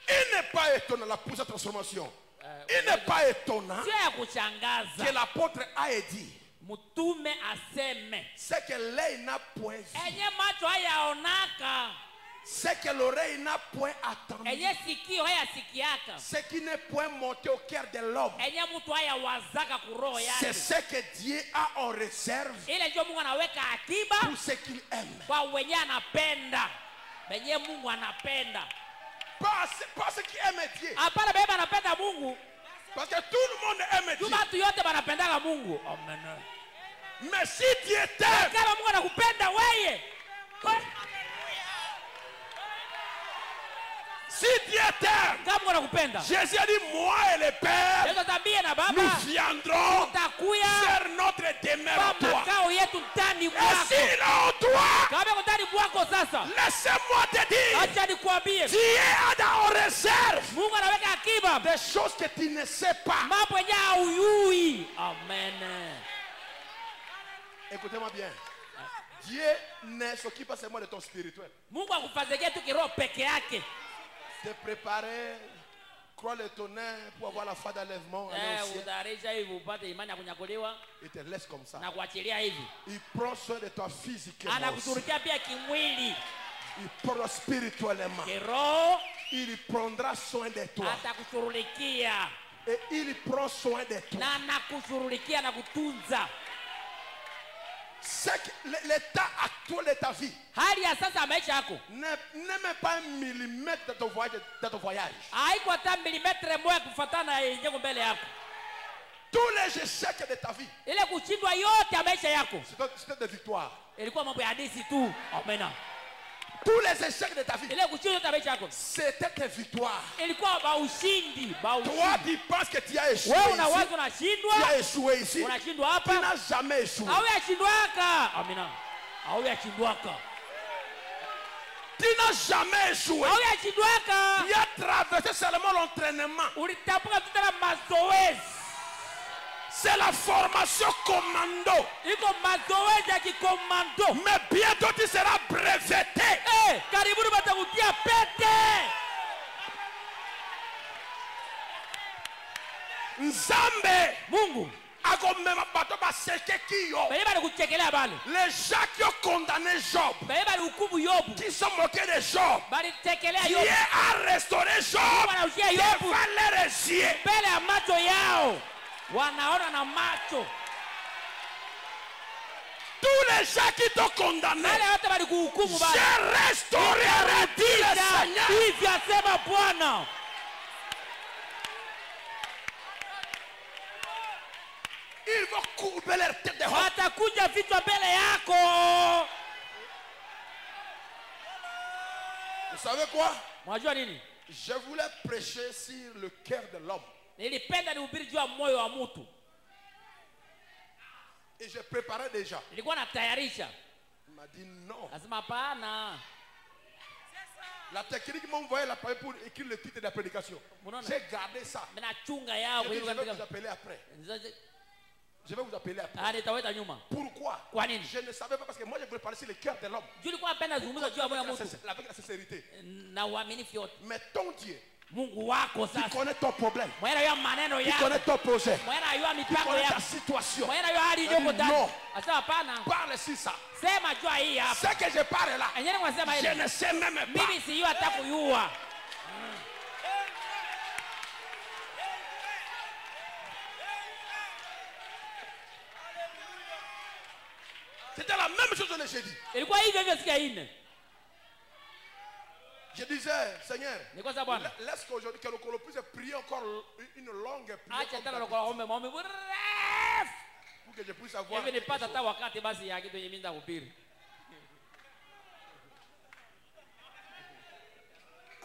Il n'est pas étonnant la poussée de transformation. Il n'est pas étonnant que l'apôtre a dit ce que l'œil n'a point vu, ce que l'oreille n'a point attendu, ce qui n'est point monté au cœur de l'homme, c'est ce que Dieu a en réserve pour ceux qu'il aime. Pas ceux qui aiment Dieu. Parce que tout le monde aime Dieu. Mais si Dieu t'aime, si Dieu t'aime, Jésus a dit, moi et le Père, nous viendrons faire notre demeure en toi. Et s'il est en toi, laissez-moi te dire, Dieu a dans réserve des choses que tu ne sais pas. Amen. Écoutez-moi bien. Dieu ne s'occupe pas seulement de ton spirituel. Te préparer, croire le tonnerre pour avoir la foi d'enlèvement. Il te laisse comme ça. Il prend soin de toi physiquement. Il prend spirituellement. Il prendra soin de toi. Et il prend soin de toi. L'état actuel de ta vie ne met pas un millimètre dans ton voyage. Tous les échecs de ta vie, c'était des victoires. tous les échecs de ta vie, c'était tes victoires. Toi, tu penses que tu as échoué ici. Tu as échoué ici. Tu n'as jamais échoué. Tu n'as jamais échoué. Tu as traversé seulement l'entraînement. C'est la formation commando. Mais bientôt tu seras breveté. Nzambe Mungu les gens qui ont condamné Job, qui sont moqués de Job, qui a restauré Job devant leurs yeux. Tous les gens qui t'ont condamné, je restaurerai, dit le Seigneur. Ils vont courber leur tête de honte. Vous savez quoi? Je voulais prêcher sur le cœur de l'homme. Et je préparais déjà. Il m'a dit non. La technique m'a envoyé la papier pour écrire le titre de la prédication. J'ai gardé ça. Je vais vous appeler après. Je vais vous appeler après. Pourquoi? Je ne savais pas parce que moi je voulais parler sur le cœur de l'homme. Avec la sincérité. Mais ton Dieu, tu connais ton problème. Tu connais ton projet. Tu connais ta situation. Non. Parle sur ça. Ce que je parle là, je ne sais même pas. C'était la même chose que j'ai dit. Je disais, Seigneur, laisse qu'aujourd'hui que l'on puisse prier encore une longue prière pour que je puisse avoir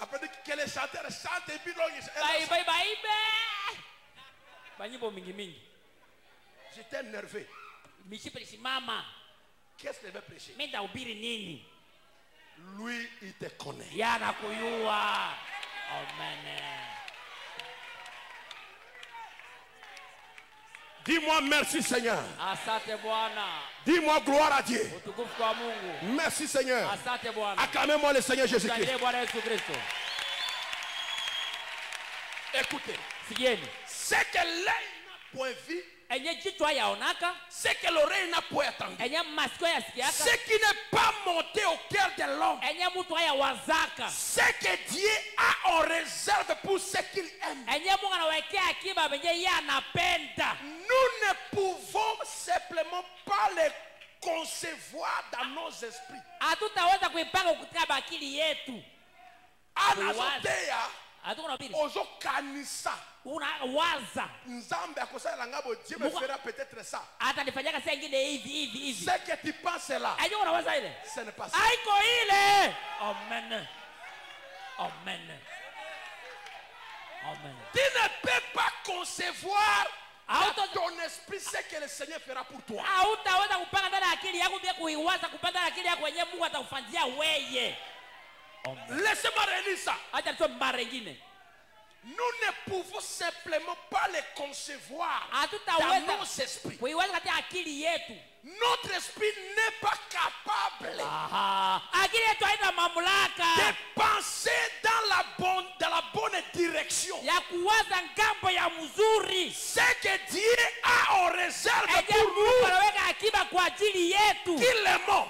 après que les chanteurs chantent et puis j'étais nerveux. Qu'est-ce qu'il veut prêcher? Lui, il te connaît. Dis-moi merci Seigneur. Dis-moi gloire à Dieu. Merci Seigneur. Acclamez-moi le Seigneur Jésus-Christ. Écoutez. Ce que l'œil n'a point vu, ce que l'oreille n'a point entendu, ce qui n'est pas monté au cœur de l'homme, ce que Dieu a en réserve pour ceux qu'il aime. Nous ne pouvons simplement pas les concevoir dans nos esprits. Ozo kanisa. Nzambe akosala ngabo Dieu me fera peut-être ça. Ce que tu penses là, ce n'est pas ça. Amen. Amen. Amen. Tu ne peux pas concevoir dans ton esprit ce que le Seigneur fera pour toi. Laissez-moi relire ça. Nous ne pouvons simplement pas les concevoir dans nos esprits. Notre esprit n'est pas capable de penser dans la bonne direction. Ce que Dieu a en réserve pour nous, qu'il l'aimons.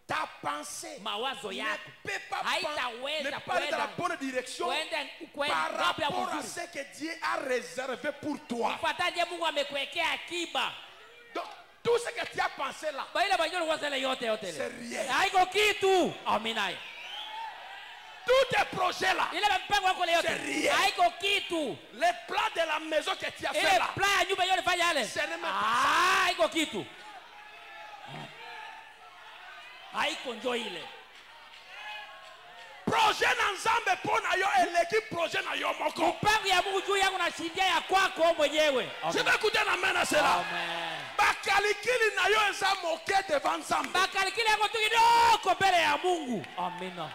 Ta pensée ne peut pas aller dans la bonne direction par rapport à ce que Dieu a réservé pour toi. Donc, tout ce que tu as pensé là, c'est rien. Tous tes projets là, c'est rien. Les plans de la maison que tu as fait là, c'est même pas ça. haiko njo ile. Projet na nzambe pona yo eleki projet na yo moko. Mpango ya Mungu juu yangu nashindia ya kwako mwenyewe. Je vais écouter na main à cela. Amen. Bakalikili na yo eza moke devant nzambe. Bakalikili yako tu kidogo mbele ya Mungu. Amina.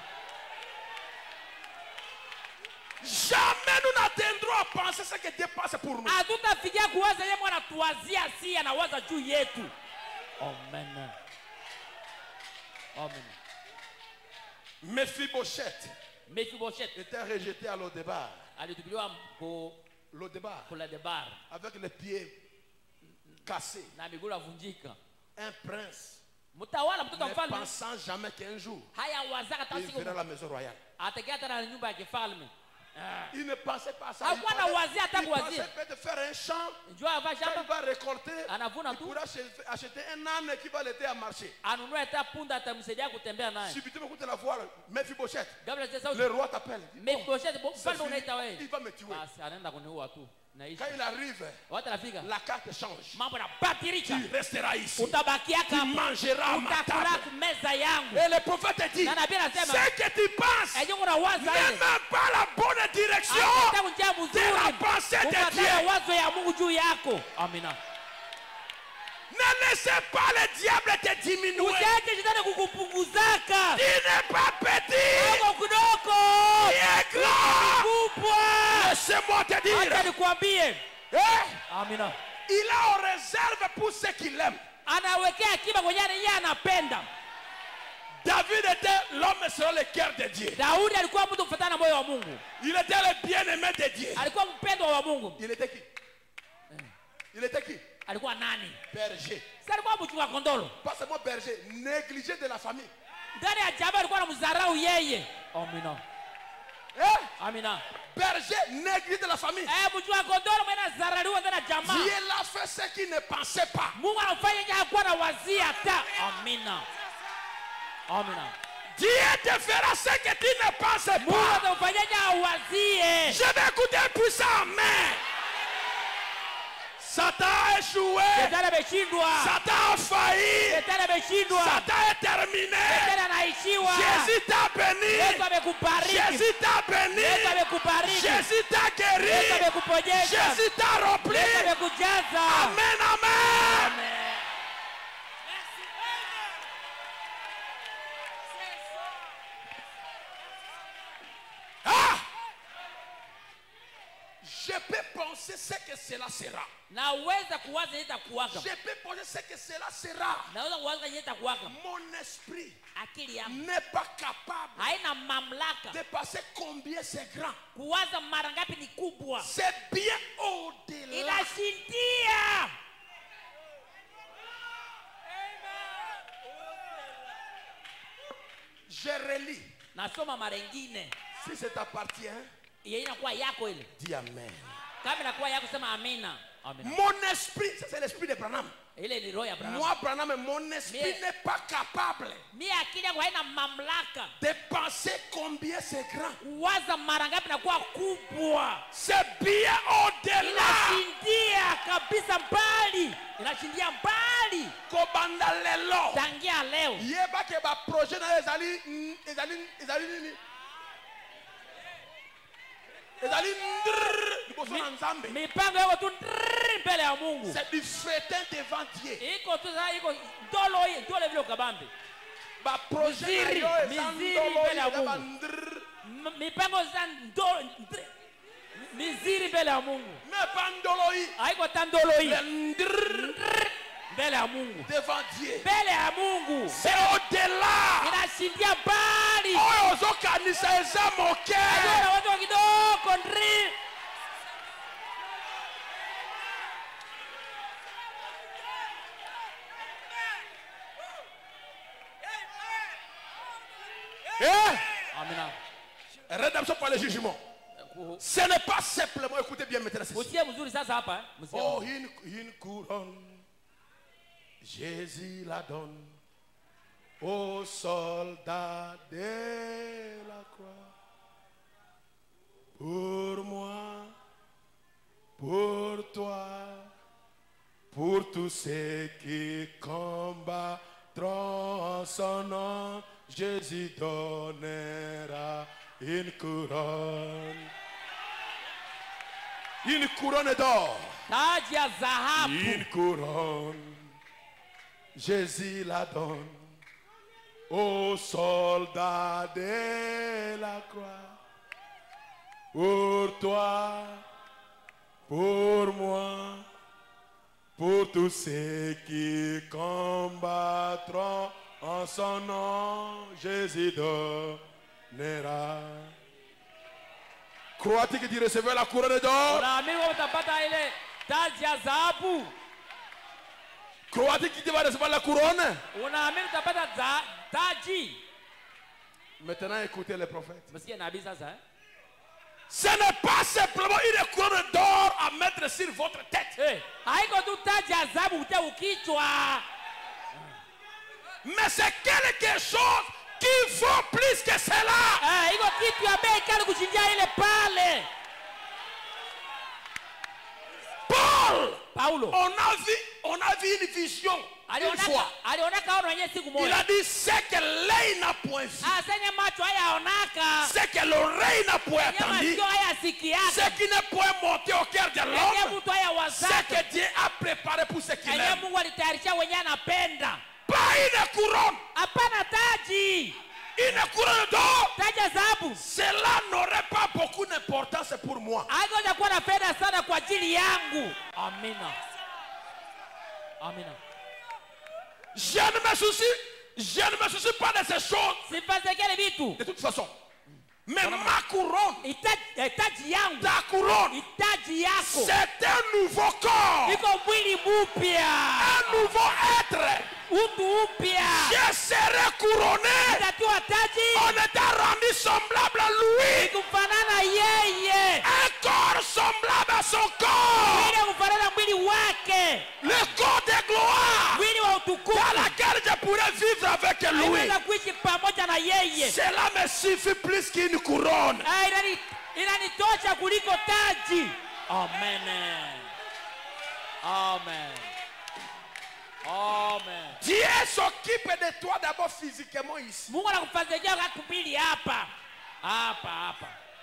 Jamais nous n'atteindrons à penser ce que Dieu pense pour nous. Hatutafikia kuwaza yeye mwana tuwazia si anawaza juu yetu. Amen. Amen. Mephibosheth était rejeté à Lodebar. Alitupiliwa kwa Lodebar avec les pieds cassés. Na miguu avunjika. Un prince mtawala mtoto ne mfalme pensant jamais qu'un jour il verra la maison royale. Atakia tena nyumba ya kifalme. Il ne pensait pas ça. Il pensait de faire un champ. Quand il va récolter, il pourra acheter un âne qui va l'aider à marcher. Subitement, écoute la voix, Mephibosheth. Le roi t'appelle. Il va me tuer. Quand il arrive, la carte change. Tu resteras ici. Tu mangeras ma table. Et le prophète dit, ce que tu penses n'est même pas la bonne direction de la pensée de Dieu. Amina. Ne laissez pas le diable te diminuer. Tu n'es pas petit. Tu es grand. Laissez-moi te dire. Amina. Il a en réserve pour ceux qu'il aime. David était l'homme selon le cœur de Dieu. Il était le bien-aimé de Dieu. Il était qui? Il était qui? Berger. Pas seulement berger, négligé de la famille. Amina. Berger négligé de la famille. Dieu l'a fait ce qu'il ne pensait pas. Amina. Amina. Dieu te fera ce que tu ne penses pas. Je vais écouter puissant. Amen. Satan a échoué. Satan a failli. Satan est terminé. Jésus t'a béni. Jésus t'a béni. Jésus t'a guéri. Jésus t'a rempli. Amen, amen. Ah! Je peux penser ce que cela sera. Je peux penser ce que cela sera. Mon esprit n'est pas capable de passer combien c'est grand. C'est bien au-delà. Je relis. Si ça t'appartient, dis Amen. Mon esprit, ça c'est l'esprit de Branham. Moi, Branham, mon esprit n'est pas capable de penser combien c'est grand. C'est bien au-delà. Kobanda lelo. Yeba ke ba projet na ezali c'est du fétin devant Dieu. Ba projet miziri mbele ya Mungu. Haiko tandoloi. Mbele ya Mungu. Devant Dieu. Mbele ya Mungu. C'est au-delà. Inashindia mbali. Oyo zokanisa eza moke. Ayora watu kidogo ndri. Amina. Rédemption par le jugement. Ce n'est pas simplement, écoutez bien maintenant. Oh, une couronne, Jésus la donne aux soldats de la croix. Pour moi, pour toi, pour tous ceux qui combattent en son nom, Jésus donnera une couronne. Une couronne d'or. Une couronne. Jésus la donne aux soldats de la croix. Pour toi, pour moi, pour tous ceux qui combattront en son nom, Jésus donnera. Crois-tu que tu recevais la couronne d'or? Crois-tu que tu vas recevoir la couronne? Maintenant, écoutez les prophètes. Ce n'est pas simplement une couronne d'or à mettre sur votre tête. Mais c'est quelque chose qui vaut plus que cela. Paul, on a vu une vision une fois. Il a dit ce que l'œil n'a point vu, ce que l'oreille n'a point entendu, ce qui n'est point monté au cœur de l'homme, ce que Dieu a préparé pour ceux qui l'aiment. Pas une couronne. Une couronne d'or. Cela n'aurait pas beaucoup d'importance pour moi. Je ne me soucie pas de ces choses. De toute façon. Mais ma couronne, ta couronne, c'est un nouveau corps, un nouveau être. Je serai couronné. On est rendu semblable à lui. Un corps semblable à son corps. Le corps de gloire dans laquelle je pourrais vivre avec lui. Cela me suffit plus qu'une couronne. Amen. Amen. Amen. Dieu s'occupe de toi d'abord physiquement ici.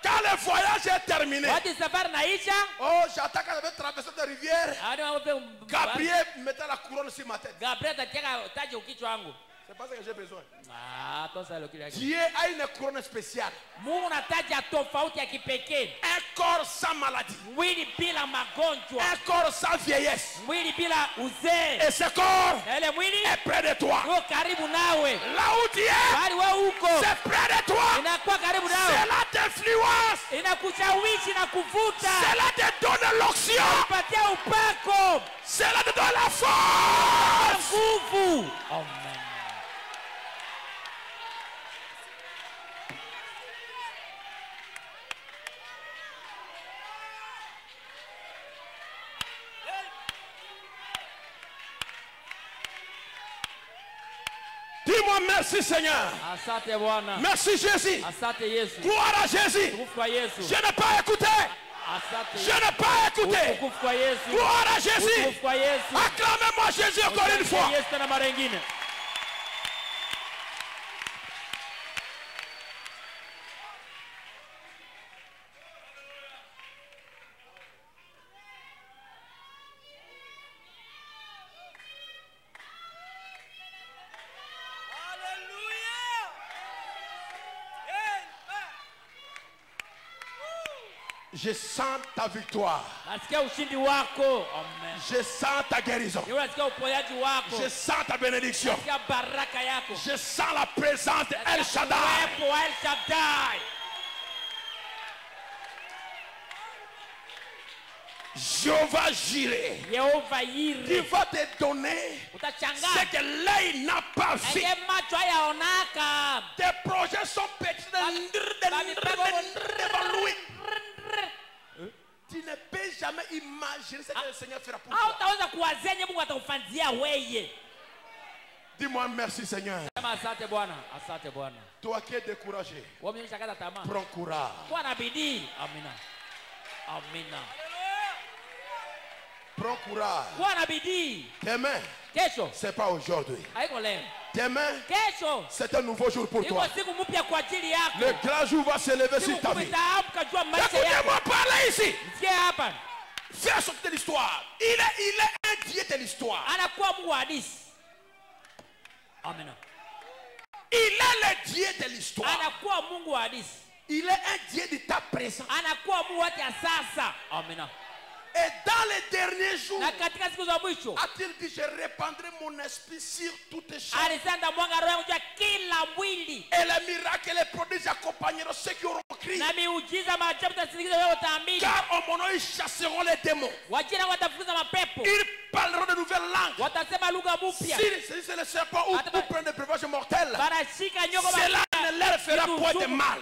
Quand le voyage est terminé, oh, j'attends quand je vais traverser la rivière. Gabriel mettait la couronne sur ma tête. C'est pas ça que j'ai besoin. Dieu a une couronne spéciale. Un corps sans maladie. Un corps sans vieillesse. Et ce corps est près de toi. Là où tu es, c'est près de toi. Cela t'influence. Cela te donne l'onction. Cela te donne la force. Amen. Dis-moi merci Seigneur. Merci Jésus. Gloire à Jésus. Je n'ai pas écouté. Je n'ai pas écouté. Gloire à Jésus. Acclamez-moi Jésus encore une fois. Je sens ta victoire. Je sens ta guérison. Je sens ta bénédiction. Je sens la présence de El Shaddai. Jéhovah Jireh, qui va te donner ce que l'œil n'a pas vu. Tes projets sont petits devant lui. Tu ne peux jamais imaginer ce que le Seigneur fera pour toi. Dis-moi merci Seigneur. Toi qui es découragé, prends courage. Prends courage. Tes mains c'est pas aujourd'hui. Demain, c'est un nouveau jour pour toi. Le grand jour va se lever sur ta vie. Écoutez-moi parler ici. Fais sortir l'histoire. Il est un dieu de l'histoire. Il est le dieu de l'histoire. Il est un dieu de ta présence. Et dans les derniers jours, a-t-il dit, je répandrai mon esprit sur toutes les choses. Et les miracles et les prodiges accompagneront ceux qui auront crié. Car en mon nom, ils chasseront les démons. Ils parleront de nouvelles langues. Si c'est le serpent ou prennent des breuvages mortels, cela ne leur fera point de mal.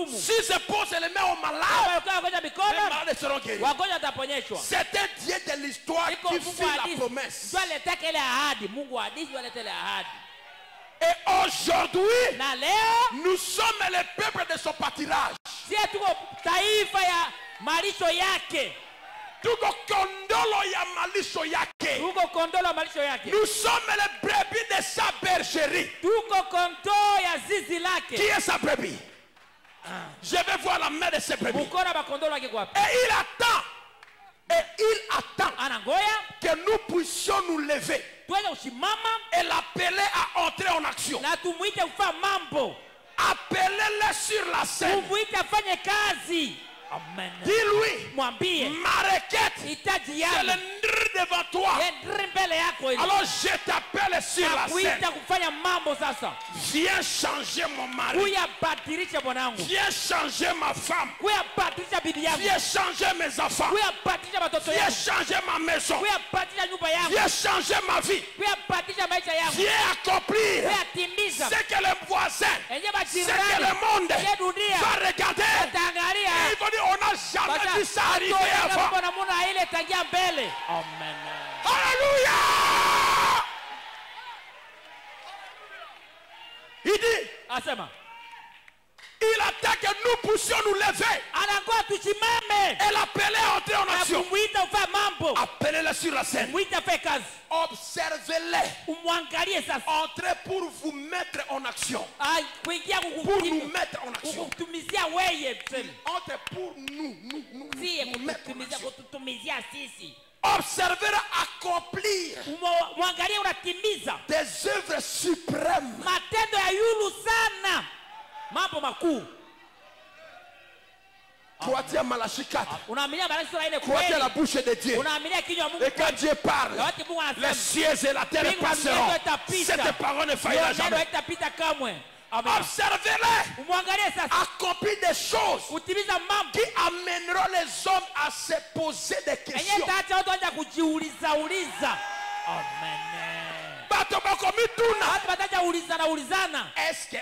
Si se pose les mains aux malades, les malades seront guéris. C'est un Dieu de l'histoire qui fait la promesse. Et aujourd'hui, nous sommes le peuple de son pâturage. Nous sommes les brebis de sa bergerie. Qui est sa brebis? Je vais voir la mère de ses brebis. Et il attend que nous puissions nous lever et l'appeler à entrer en action. Appelez-le sur la scène. Dis-lui, ma requête, c'est le ndr devant toi. Alors je t'appelle sur la scène. Viens changer mon mari. Viens changer ma femme. Viens changer mes enfants. Viens changer ma maison. Viens changer ma vie. Viens accomplir ce que les voisins, ce que le monde va regarder. Il va dire, on n'a jamais vu ça arriver avant. Amen. Alléluia. Il dit, il attend que nous puissions nous lever et l'appeler à entrer en action. Appelez-le sur la scène. Observez-les. Entrez pour vous mettre en action. Pour nous mettre en action. Entrez pour nous mettre en action. Observer accomplir des œuvres suprêmes. Crois-tu à Malachie 4? Crois-tu à la bouche de Dieu? Et quand Dieu parle, les cieux et la terre passeront. Cette parole ne faillira jamais. Observez-les. Accomplir des choses qui amèneront les hommes à se poser des questions. Est-ce que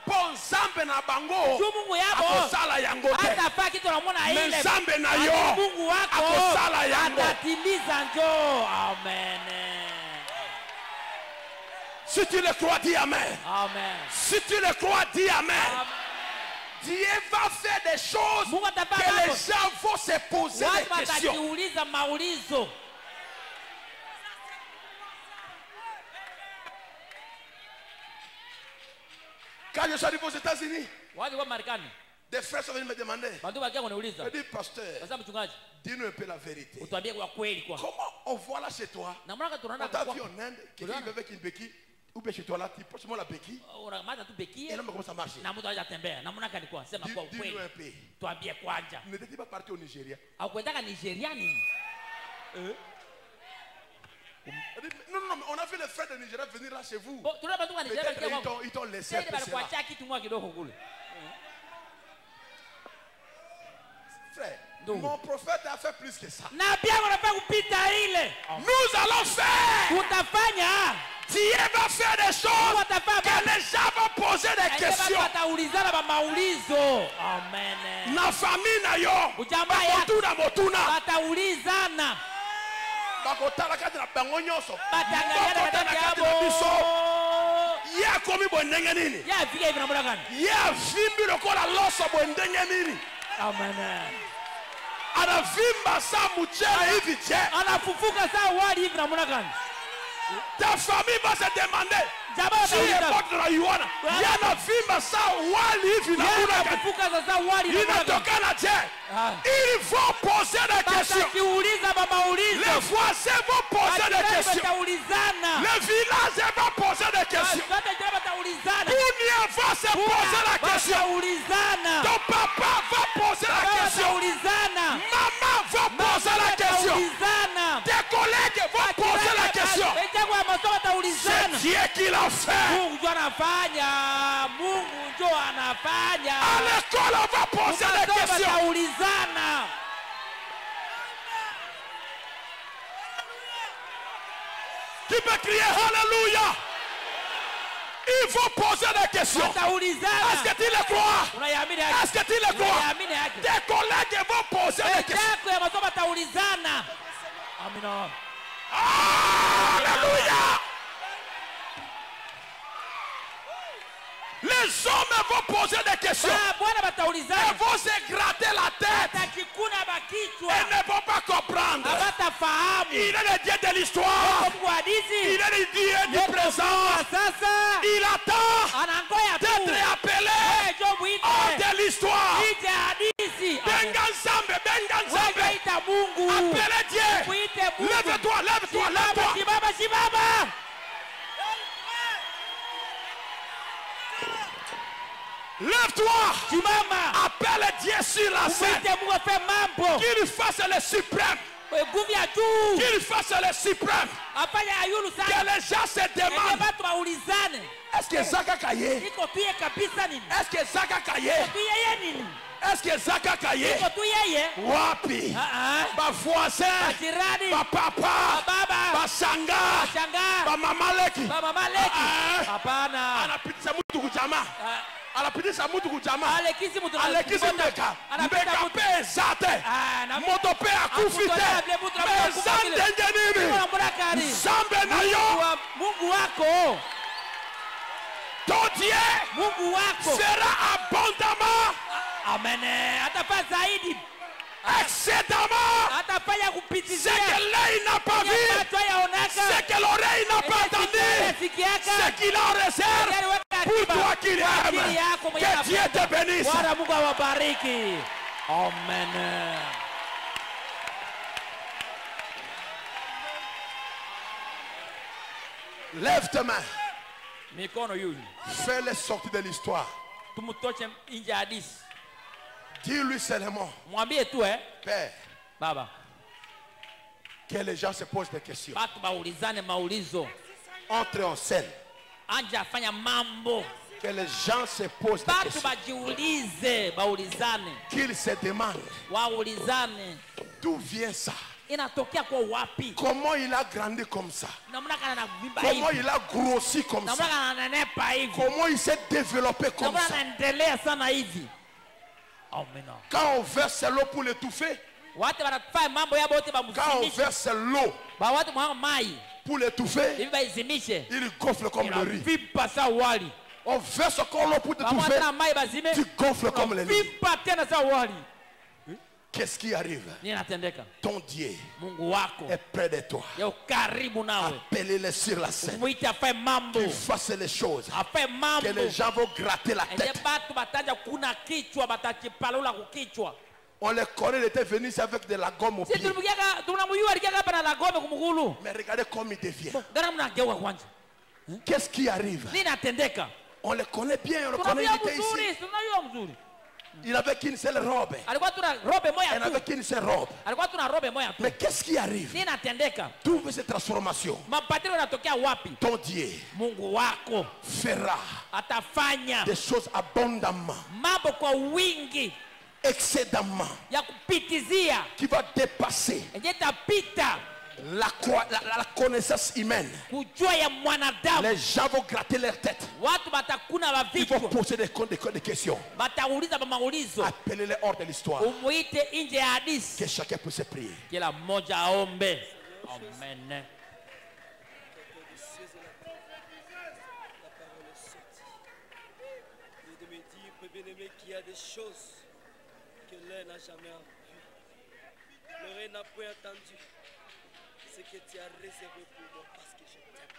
Nzambe na bango akosala yango te, mais Nzambe na yo akosala yango. Amen. Si tu le crois, dis amen. Amen. Si tu le crois, dis amen. Amen. Dieu va faire des choses que les gens vont se poser des questions. Quand je suis arrivé aux États-Unis, des frères sont venus me demander, je dis, pasteur, dis-nous un peu la vérité. Comment on voit là chez toi, on t'a vu en Inde, quelqu'un qui avec une béquille, ou bien chez toi là, tu portes la béquille, et l'homme commence à marcher. Dis-nous un peu. Ne t'es pas parti au Nigeria? Non, on a vu les frères de Nigeria venir là chez vous. Ils t'ont laissé faire cela. Frère, mon prophète a fait plus que ça. Nous allons faire. Dieu va faire des choses que les gens vont poser des questions. Amen. Na famille na yo. Motuna. Bakotala kati na bango nyonso. Bakotala kati na biso. Ya komi bondenge nini? Ya vimbi lokola loso bondenge nini? Amen. Anavimba saa mchele hivi je? Anafufuka saa wali hivi namna gani? Ta famille va se demander. Si est la yuana. Yanavimba saa wali hivi namna gani? Inatokana je? Ils vont poser des questions. Les voisins vont poser des questions. Le village va poser des questions. Kounia va se poser la question. Ton papa va poser la question. Maman va poser la question. Tes collègues vont poser la question. C'est Dieu qui l'a fait. À l'école, on va poser des questions. Qui peut crier Alléluia? Ils vont poser des questions. Est-ce que tu le crois? Est-ce que tu le crois? Tes collègues vont poser des questions. Alléluia. Les hommes vont poser des questions. Ils vont se gratter la tête. Ils ne vont pas comprendre. Il est le Dieu de l'histoire. Il est le Dieu du présent. Il attend d'être appelé hors de l'histoire. Benganzambe, Benganzambe. Appelez Dieu. Lève-toi, lève-toi, lève-toi. Lève-toi. Appelle Dieu sur la scène. Qu'il fasse le suprême. Qu'il fasse le suprême. Que les gens se demandent. Est-ce que Zaka Kaye? Est-ce que Zaka Kaye? Est-ce que Zaka Kaye? Wapi? Ba voisin, ba papa, ba sanga, ba mamaleki. Anapitisa mtu kujama. Anapitisa mtu kujama. Alekisi mbeka. Mbeka pe zate. Moto pe akufite. Zande ngenini. Zambe na yo. Mungu wako. Ton Dieu sera abondamment. Amen. Atafanya zaidi. Excédemment. Atafanya kupitizia. Ce que l'œil n'a pas vu. Ce que l'oreille n'a pas entendu. Ce qu'il en réserve pour toi qui l'aimes. Que Dieu te bénisse. Amen. Lève tes mains. Fais-les sortir de l'histoire. Dis-lui seulement, Père, que les gens se posent des questions. Entre en scène. Que les gens se posent des questions. Qu'ils se demandent d'où vient ça. Comment il a grandi comme ça? Comment il a grossi comme ça? Comment il s'est développé comme ça? Quand on verse l'eau pour l'étouffer, quand on verse l'eau pour l'étouffer, il gonfle comme le riz. On verse encore l'eau pour t'étouffer, tu gonfles comme le riz. Qu'est-ce qui arrive? Ton Dieu est près de toi. Appelez-les sur la scène. Qu'il fasse les choses. Que les gens vont gratter la tête. On les connaît, il était venu ici avec de la gomme au pied. Mais regardez comme il devient. Qu'est-ce qui arrive? On les connaît bien, on le connaît, il était ici. Il n'avait qu'une seule robe. Il n'avait qu'une seule robe. Mais qu'est-ce qui arrive? D'où vient cette transformation? Ton Dieu fera des choses abondamment, excédemment, qui va dépasser la connaissance humaine. Les gens vont gratter leur tête. Ils vont poser des questions. Appelez-les hors de l'histoire. Que chacun puisse prier. Amen. Qu'il y a des choses que l'œil n'a jamais vues, L'oreille n'a point entendu ce que tu as réservé pour moi parce que je t'aime.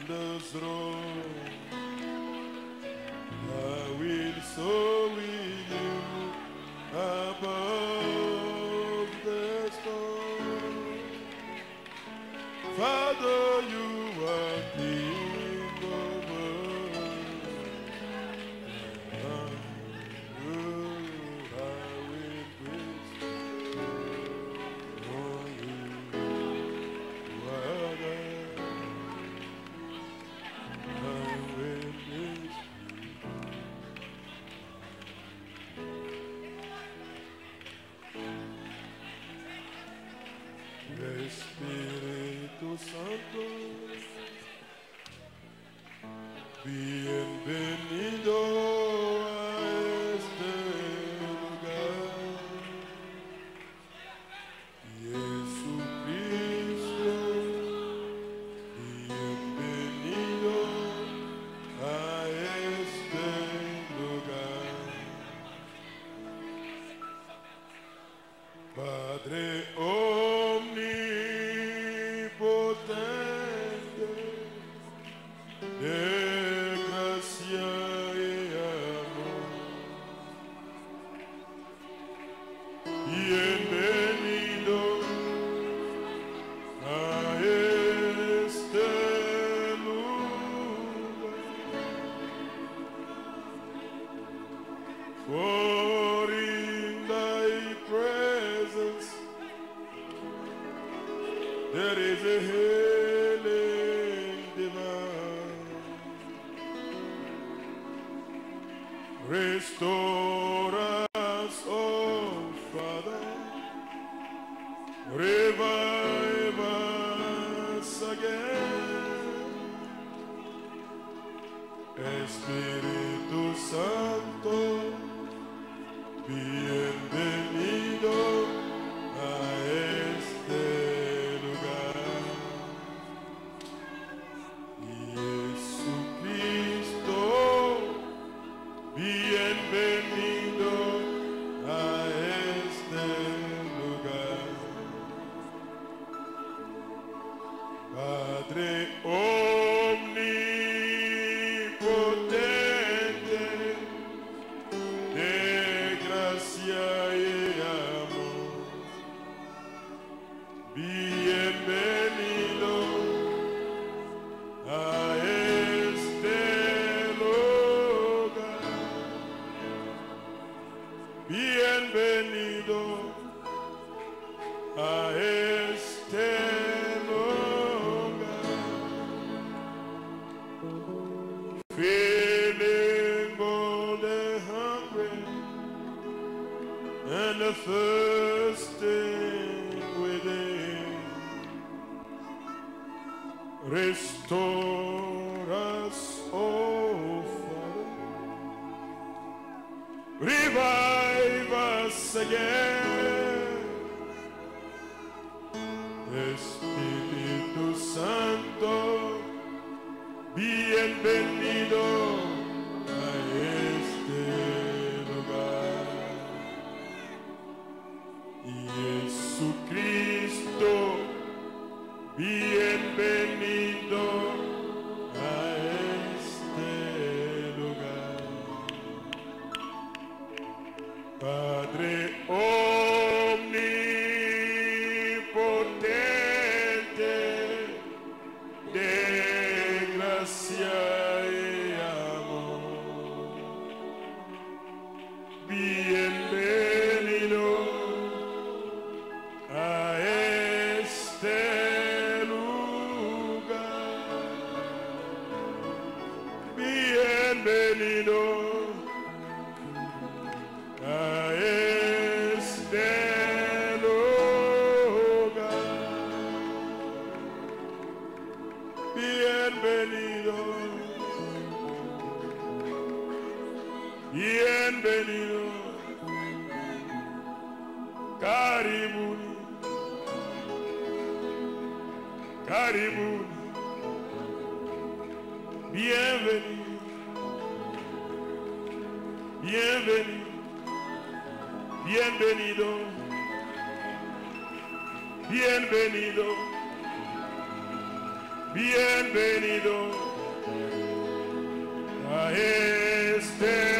the throne. I will soar with you above the storm. Father, you are King of earth. I will praise for you. Espíritu Santo, bienvenido a este lugar. Jesucristo, bienvenido a este lugar. Padre omnipotente, de gracia y amor, bienvenido a este lugar. For in thy presence there is a healing divine. Restore us, oh Father, revive us again. Espíritu Santo, bienvenido a este lugar. Jesucristo, bienvenido a este lugar. Padre omnipotente, de gracia y amor, bienvenido a este lugar. Bienvenido a este lugar. Feeling bold and hungry and the thirsting within, restore us, oh Father, revive us again. Espíritu Santo, bienvenido a este lugar. Jesucristo, bienvenido a este lugar. Padre omnipotente, de gracia y amor, bienvenido a este lugar. Bienvenido a este lugar. Bienvenido, bienvenido. Karibuni, karibuni. Bienvenido, bienvenido, bienvenido, bienvenido, bienvenido a este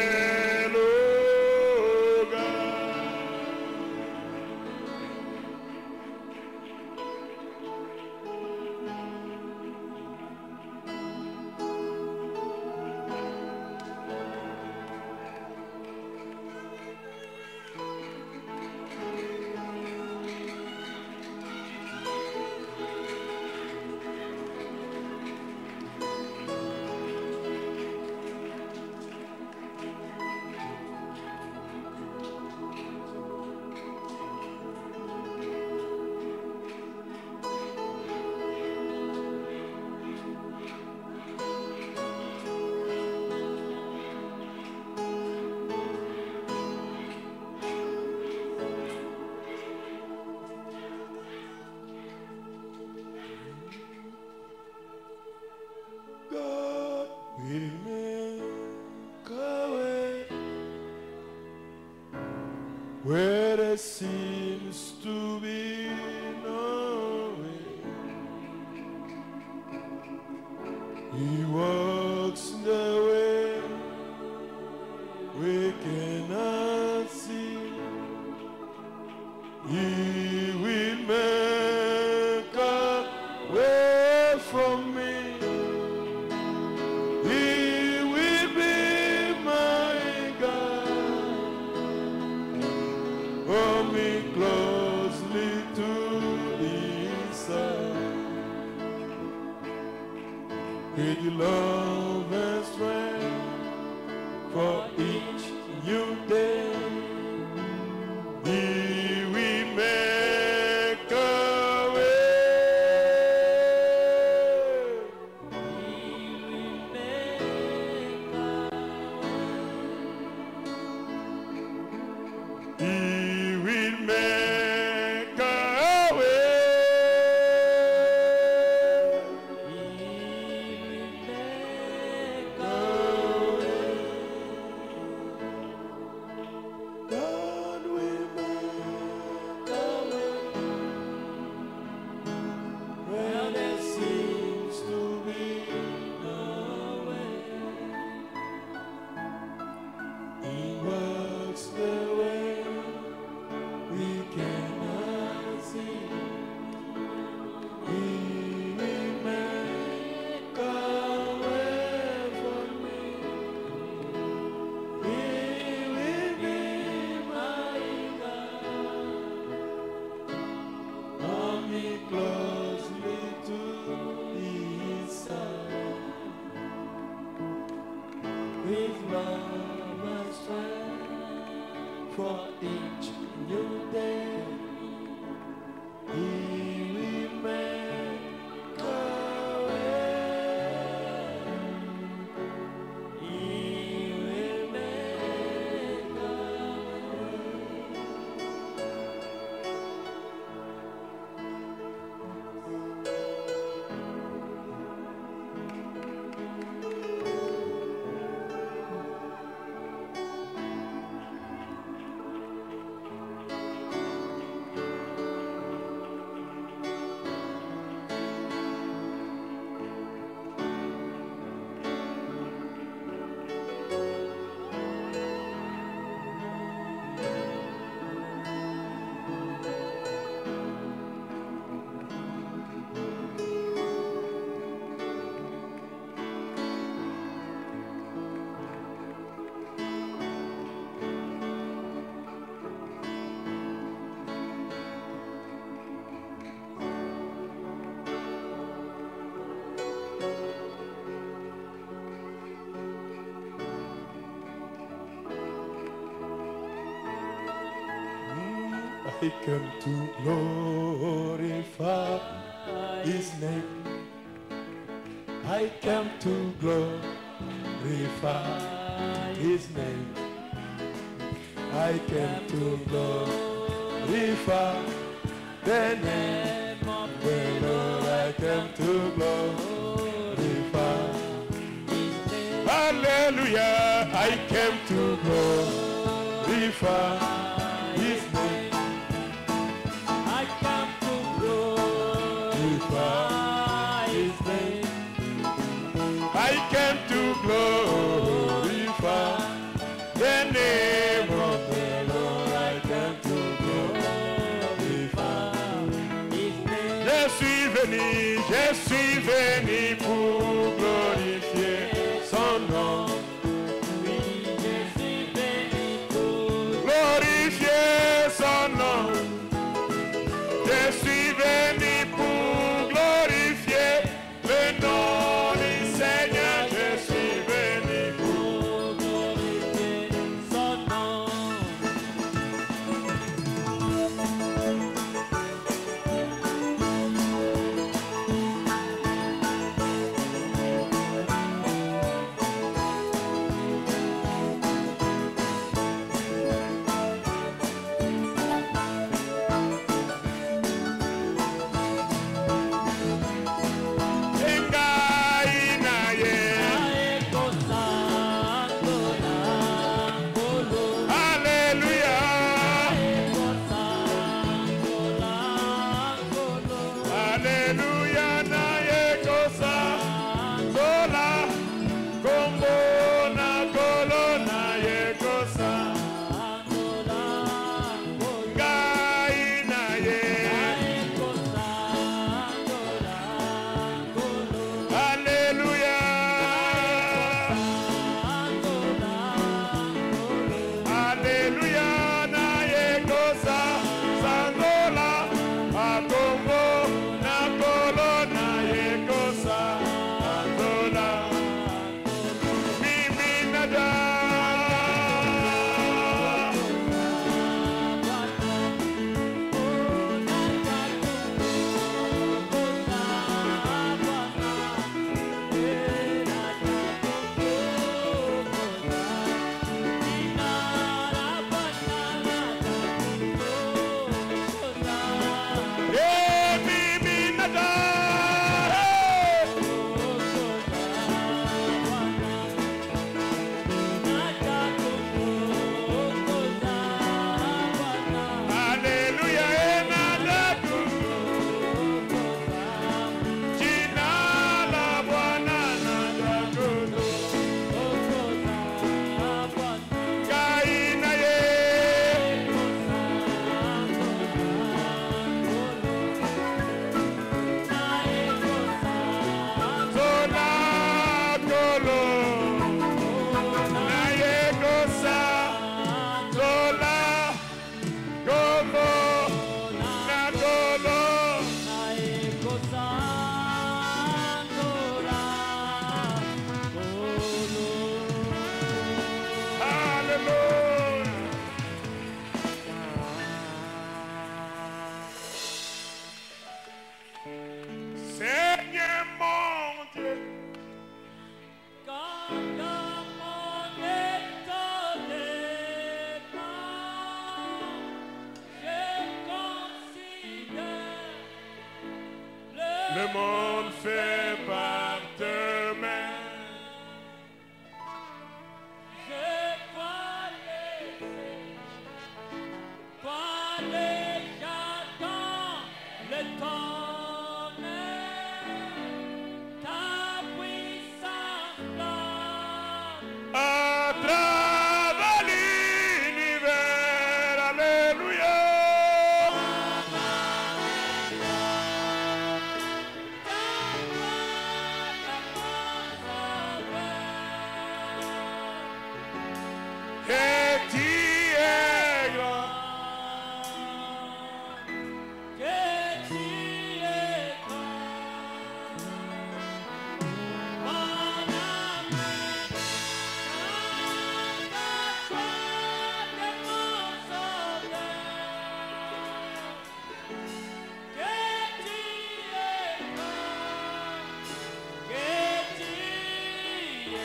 where there seems to be no way. He walks the way we cannot see. He will make a way for me. With love and strength for each new day, He will make a way. He will make a way. With love and strength for each new day, He will make a way. He will make a I come to glorify His name. I come to glorify His name. I came to glorify the name of the Lord. I came to glorify His name. Hallelujah. I came to glorify His name. I come to glorify His name. Je suis venu pour glorifier son nom. Oui, je suis venu pour Glorifier son nom. Je suis venu pour glorifier le nom du Seigneur. Je suis venu pour glorifier son nom. Le monde fait par tes mains. Je crois j'attends le temps, ta puissance là. À travers l'univers, alléluia. Que tu es grand, que tu es grand, mon amour, à toi de mon sauveur, que tu es grand, que tu es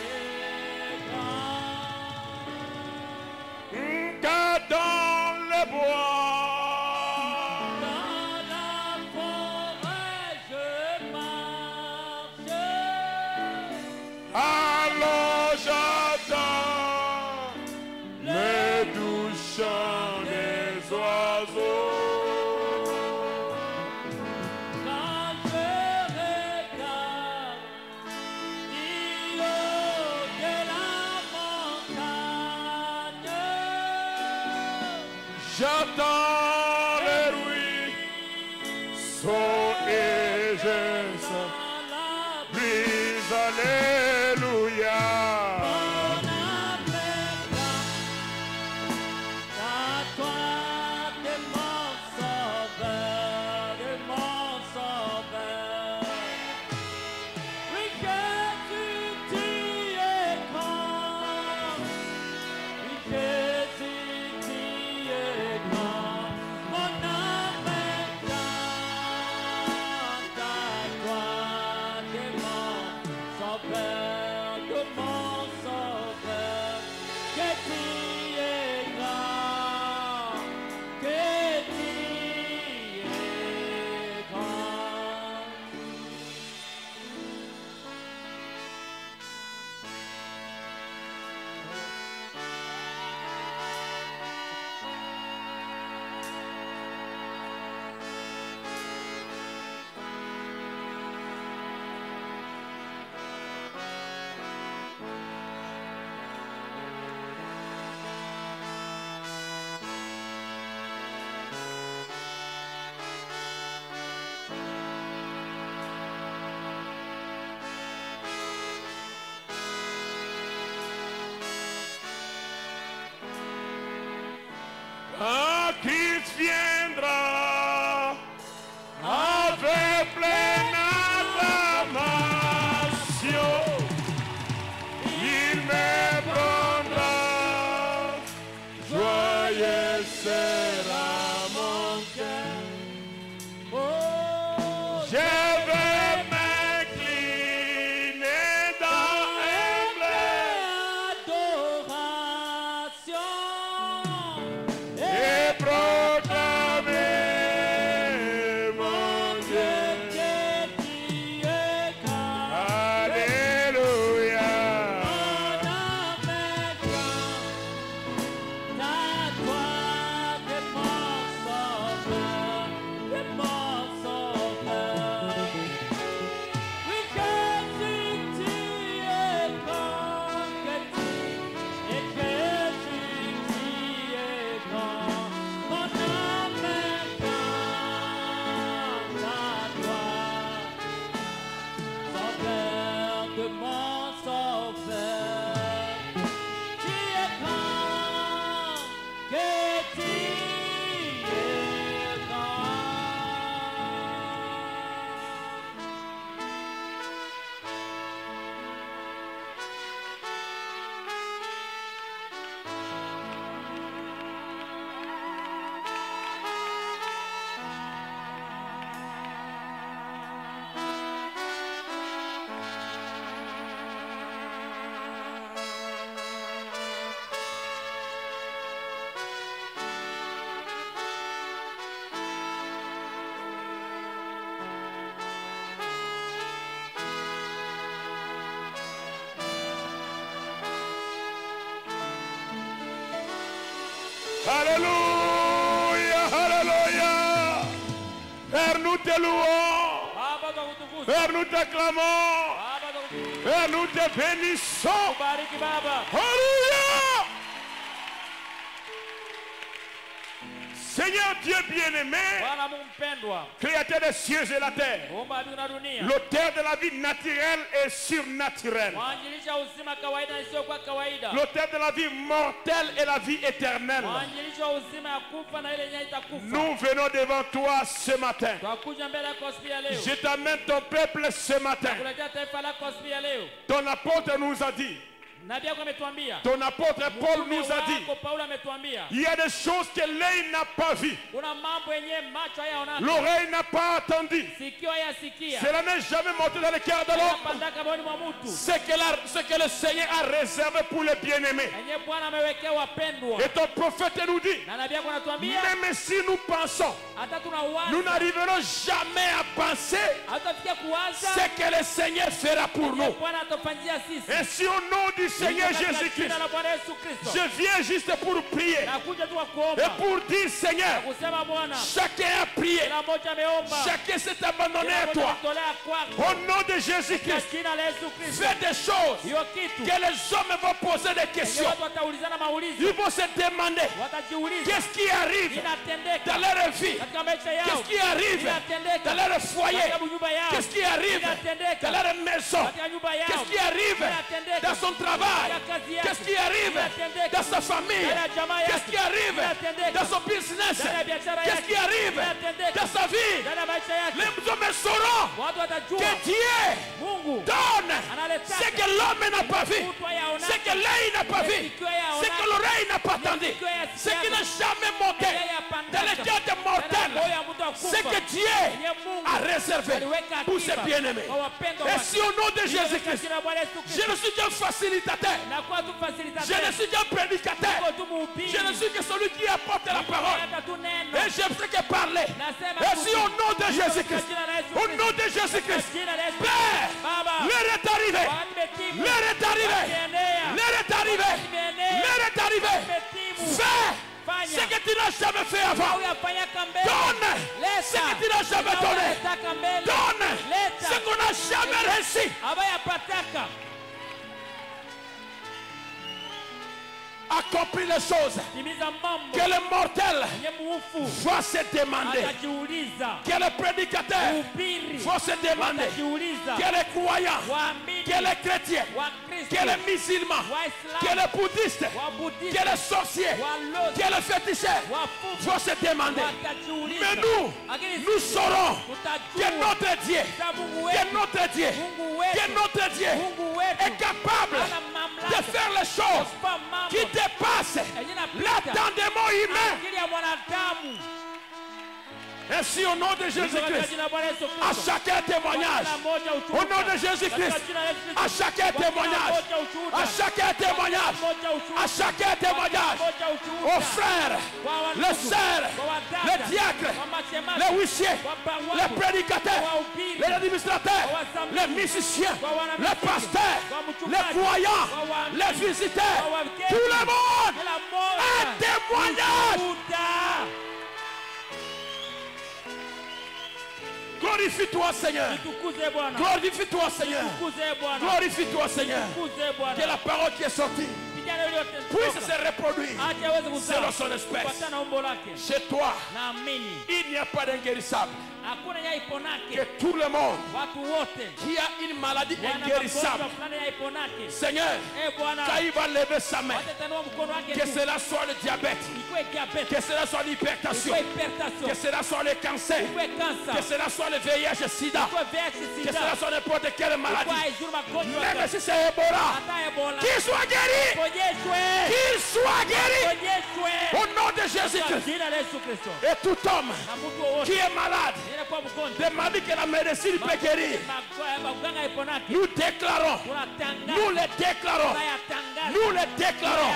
grand. car dans le bois, Dans la forêt je marche, alors j'attends le doux chant des oiseaux. quand je regarde du haut de la montagne, J'attends le ruisseau et je sens Un Christ viendra avec pleine acclamation. Il me prendra, joyeux sera mon cœur. Je vais m'incliner dans humble adoration et proclamer mon Dieu. que tu es grand. Alléluia. En affectant ta gloire de mon sauveur, de mon sauveur. Oui, que tu es grand, que tu es grand. En affectant ta gloire. Sauveur de mon sauveur, tu es grand, que tu es Alléluia, alléluia. Père, nous te louons. Baba tukutukuza. Père, nous t'acclamons. Baba tukutukuza. Père, nous te bénissons. Kubariki Baba. Alléluia. Seigneur Dieu bien-aimé, Bwana Mungu mpendwa, créateur des cieux et la terre, muumba mbingu na dunia, l'auteur de la vie naturelle et surnaturelle, mwanjilisha uzima kawaida na isiyokuwa kawaida, l'auteur de la vie mortelle et la vie éternelle. mwanjilisha uzima ya kufa na ile yenye itakufa. Nous venons devant toi ce matin. Twakuja mbele yako siku ya leo. Je t'amène ton peuple ce matin. Kuletea taifa lako siku ya leo. Ton apôtre nous a dit, Nabii yako ametuambia. ton apôtre Paul nous a dit, Paulo ametuambia. il y a des choses que l'œil n'a pas vues, Kuna mambo yenye macho hayaona. l'oreille n'a pas entendu, Sikio hayasikia. cela n'est jamais monté dans le cœur de l'homme. Pandaka moyoni mwa mtu. Ce que le Seigneur a réservé pour les bien-aimés. Yenye Bwana amewekea wapendwa. Et ton prophète nous dit, Na nabii yako anatuambia. même si nous pensons, Hata tunawaza. nous n'arriverons jamais à penser Hatafikia kuwaza. ce que le Seigneur fera pour nous. Bwana atafanyia sisi. Ainsi au nom du Seigneur Jésus-Christ, Jina la Bwana Yesu Kristo. je viens juste pour prier Nakuja tu et kuomba. pour dire, Seigneur, Kusema Bwana. chacun a prié, Kila mmoja ameomba. chacun s'est abandonné Kila à mmoja toi. ametolea kwako. Au nom de Kwa Jésus-Christ, jina la Yesu Kristo. fais des choses Hiyo kitu. que les hommes vont poser des Yenye questions. watu wataulizana maulizo. Ils vont se demander Watajiuliza. qu'est-ce qui arrive Inatendeka. dans leur vie, Katika maisha yao. qu'est-ce qui arrive Inatendeka. dans leur foyer, Katika nyumba yao. qu'est-ce qui arrive Inatendeka. dans leur maison, Katika nyumba yao. qu'est-ce qui arrive Inatendeka. dans son travail, Katika kazi yake. qu'est-ce qui arrive Inatendeka. dans sa famille, Ndani ya jamaa yake. qu'est-ce qui arrive Inatendeka. dans son business, Ndani ya biashara qu'est-ce yake. qui arrive Inatendeka. dans sa vie. Ndani ya maisha yake. Les hommes sauront Watu watajua. que Dieu Mungu donne analeta ce que l'homme n'a pas vu, mtu ayaona. ce que l'œil n'a pas vu, ce que l'oreille n'a pas entendu, ce qui n'a jamais monté dans le cœur des mortels, ce que Dieu a réservé pour ses bien-aimés. Et si au nom de Jésus-Christ, je ne suis qu'un facilitateur, je ne suis qu'un prédicateur, je ne suis que celui qui apporte la parole. Et je ne sais que parler. Et si au nom de Jésus-Christ, au nom de Jésus-Christ, Père, l'heure est arrivée, l'heure est arrivée, l'heure est arrivée, l'heure est arrivée. Fais ce que tu n'as jamais fait avant. Donne ce que tu n'as jamais donné. Donne ce qu'on n'a jamais reçu. À accomplir les choses que le mortel va se demander, que le prédicateur va se demander, que les croyants, que les chrétiens, que les musulmans, que les bouddhistes, que les sorciers, que les féticheurs vont se demander. Mais nous saurons que notre Dieu, est capable de faire les choses qui dépassent l'entendement humain. Ainsi, au nom de Jésus-Christ, à chacun témoignage. Au nom de Jésus-Christ, à chacun témoignage. À chacun témoignage. À chacun témoignage. Aux frères, les sœurs, les diacres, les huissiers, les prédicateurs, les administrateurs, les musiciens, les pasteurs, les croyants, les visiteurs, tout le monde. Un témoignage. Glorifie-toi, Seigneur. Glorifie-toi, Seigneur. Glorifie-toi, Seigneur. Que la parole qui est sortie puisse se reproduire selon son espèce. Chez toi, il n'y a pas d'inguérissable. Que tout le monde qui a une maladie inguérissable, Seigneur, quand il va lever sa main, que cela soit le diabète, que cela soit l'hypertension, que cela soit le cancer, que cela soit le VIH sida, que cela soit n'importe quelle maladie, même si c'est Ebola, qu'il soit guéri, qu'il soit guéri au nom de Jésus-Christ. Et tout homme qui est malade, demande que la médecine peut guérir. Nous déclarons, nous le déclarons, nous le déclarons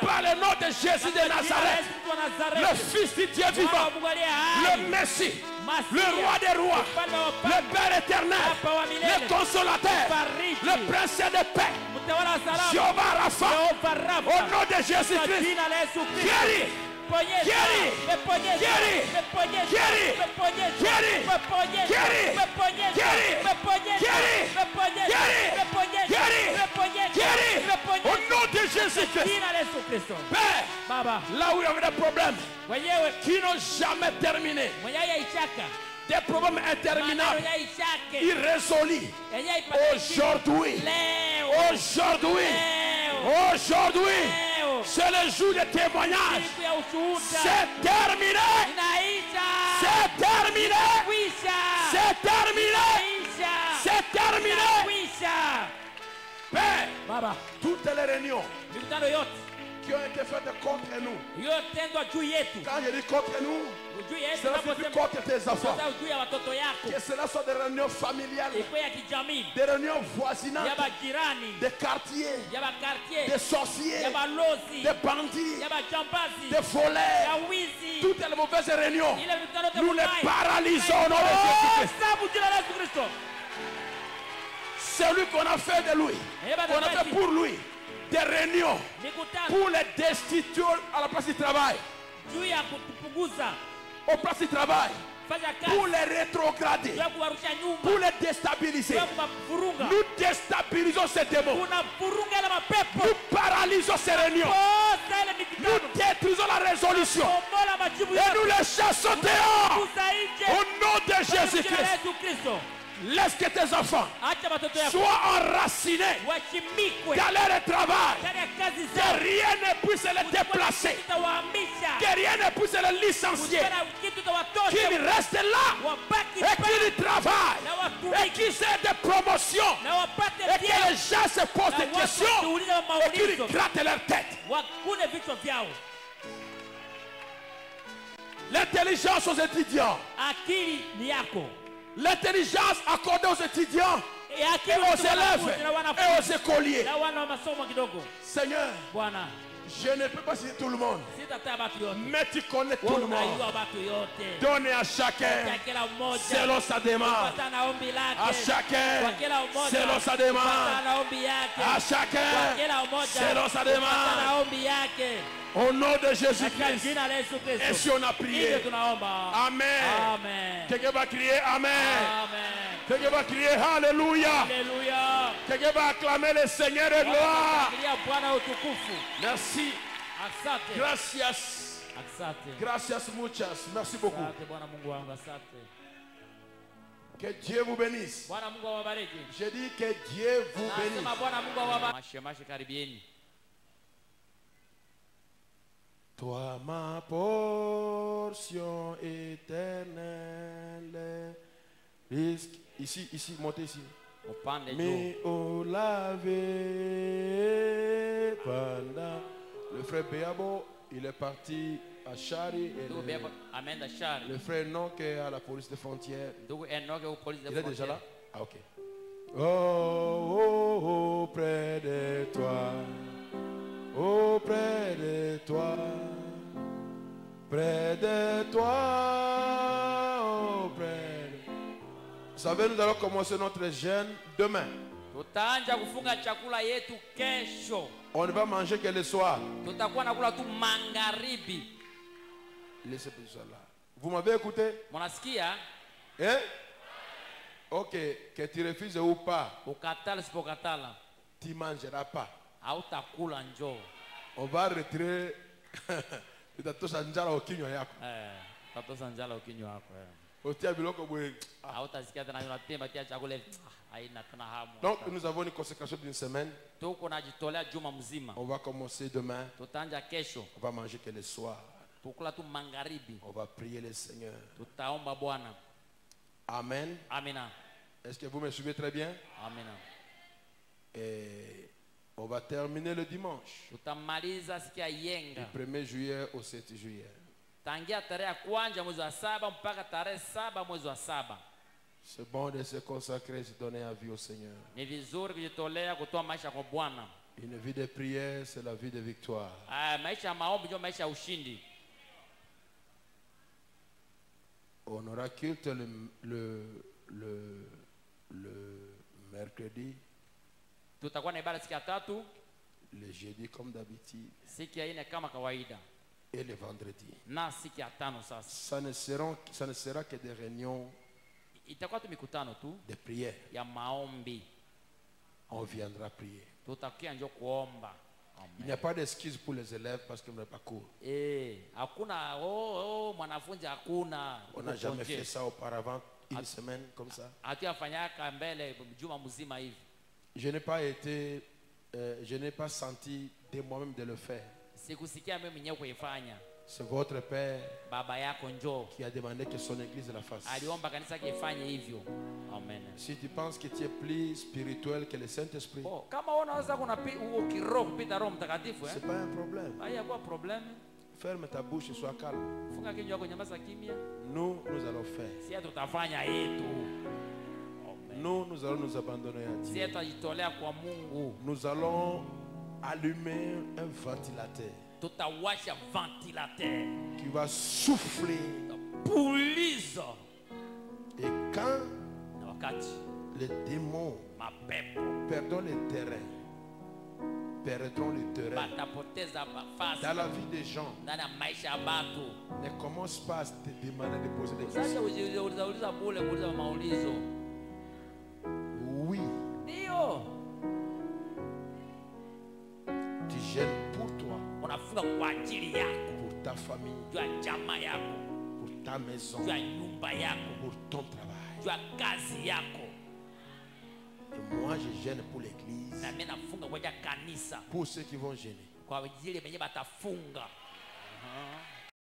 par le nom de Jésus de Nazareth, le Fils du Dieu vivant, le Messie, le Roi des rois, le Père éternel, le Consolateur, le Prince de paix, Jéhovah Rapha, au nom de Jésus-Christ, guéris. Au nom de Jésus-Christ. Père, là où il y avait des problèmes qui n'ont jamais terminé, des problèmes interminables, irrésolus, aujourd'hui, c'est le jour de témoignage. C'est terminé. C'est terminé. C'est terminé. C'est terminé. Père, toutes les réunions qui ont été faites contre nous. Quand je dis contre nous, cela signifie contre tes enfants. Que cela soit des réunions familiales, des réunions voisinantes, des quartiers, des sorciers, des bandits, des voleurs, toutes les mauvaises réunions, nous les paralysons au nom de Jésus-Christ. C'est lui qu'on a fait de lui, qu'on a fait pour lui. Des réunions pour les destituer à la place du travail, au place du travail, pour les rétrograder, pour les déstabiliser. Nous déstabilisons ces démons, nous paralysons ces réunions, nous détruisons la résolution et nous les chassons dehors au nom de Jésus-Christ. Laisse que tes enfants soient enracinés dans leur travail, que rien ne puisse les déplacer, que rien ne puisse les licencier, qu'ils restent là et qu'ils travaillent et qu'ils aient des promotions et que les gens se posent des questions et qu'ils grattent leur tête. L'intelligence aux étudiants, l'intelligence accordée aux étudiants et aux élèves et aux écoliers. Seigneur, je ne peux pas citer tout le monde, mais tu connais tout le monde. Donne à chacun selon sa demande. À chacun selon sa demande. À chacun selon sa demande. Au nom de Jésus-Christ. Et si on a prié. Amen. Quelqu'un va crier Amen. Quelqu'un va crier Alléluia. Quelqu'un va acclamer le Seigneur de gloire. Merci. Gracias. Gracias muchas. Merci beaucoup. Que Dieu vous bénisse. Je dis que Dieu vous bénisse. Toi ma portion éternelle. Ici, montez ici. Mais au laver pendant. Le frère Béabo, il est parti à Chari. Le frère Enoch est à la police des frontières. Il est déjà là? Ah, ok. Oh, auprès de toi. Auprès de toi, près de toi, auprès de... Vous savez, nous allons commencer notre jeûne demain. On ne va manger que le soir. Laissez plus ça là. Vous m'avez écouté? Hein? Ok, que tu refuses ou pas, tu ne mangeras pas. On va retirer utatosa njala ukinywa yako. Utatosa njala ukinywa yako. Utia biloko bwe. Hautasikia tena unatemba tia chakula haina tena hamu. Donc nous avons une consécration d'une semaine. Tuko najitolea juma mzima. On va commencer demain. Tutaanza kesho. On va manger que le soir. Tukula tu magharibi. On va prier le Seigneur. Tutaomba Bwana. Amen. Amina. Est-ce que vous me suivez très bien? Amina. Et on va terminer le dimanche. Du 1er juillet au 7 juillet. C'est bon de se consacrer et se donner à vie au Seigneur. Une vie de prière, c'est la vie de victoire. On aura culte le mercredi. Le jeudi comme d'habitude. Et le vendredi. Ça ne sera que des réunions de prière. On viendra prier. Il n'y a pas d'excuse pour les élèves parce qu'ils n'ont pas cours. On n'a jamais fait ça auparavant, une semaine comme ça. Je n'ai pas senti de moi-même de le faire. C'est votre père qui a demandé que son église la fasse. Amen. Si tu penses que tu es plus spirituel que le Saint-Esprit, c'est pas un problème. Ferme ta bouche et sois calme. Nous allons faire. Nous allons nous abandonner à Dieu. Nous allons allumer un ventilateur qui va souffler. Et quand les démons perdront le terrain dans la vie des gens, ne commence pas à te demander de poser des questions. Oui. Tu gênes pour toi, pour ta famille, pour ta maison, pour ton travail. Et moi je gêne pour l'église, pour ceux qui vont gêner.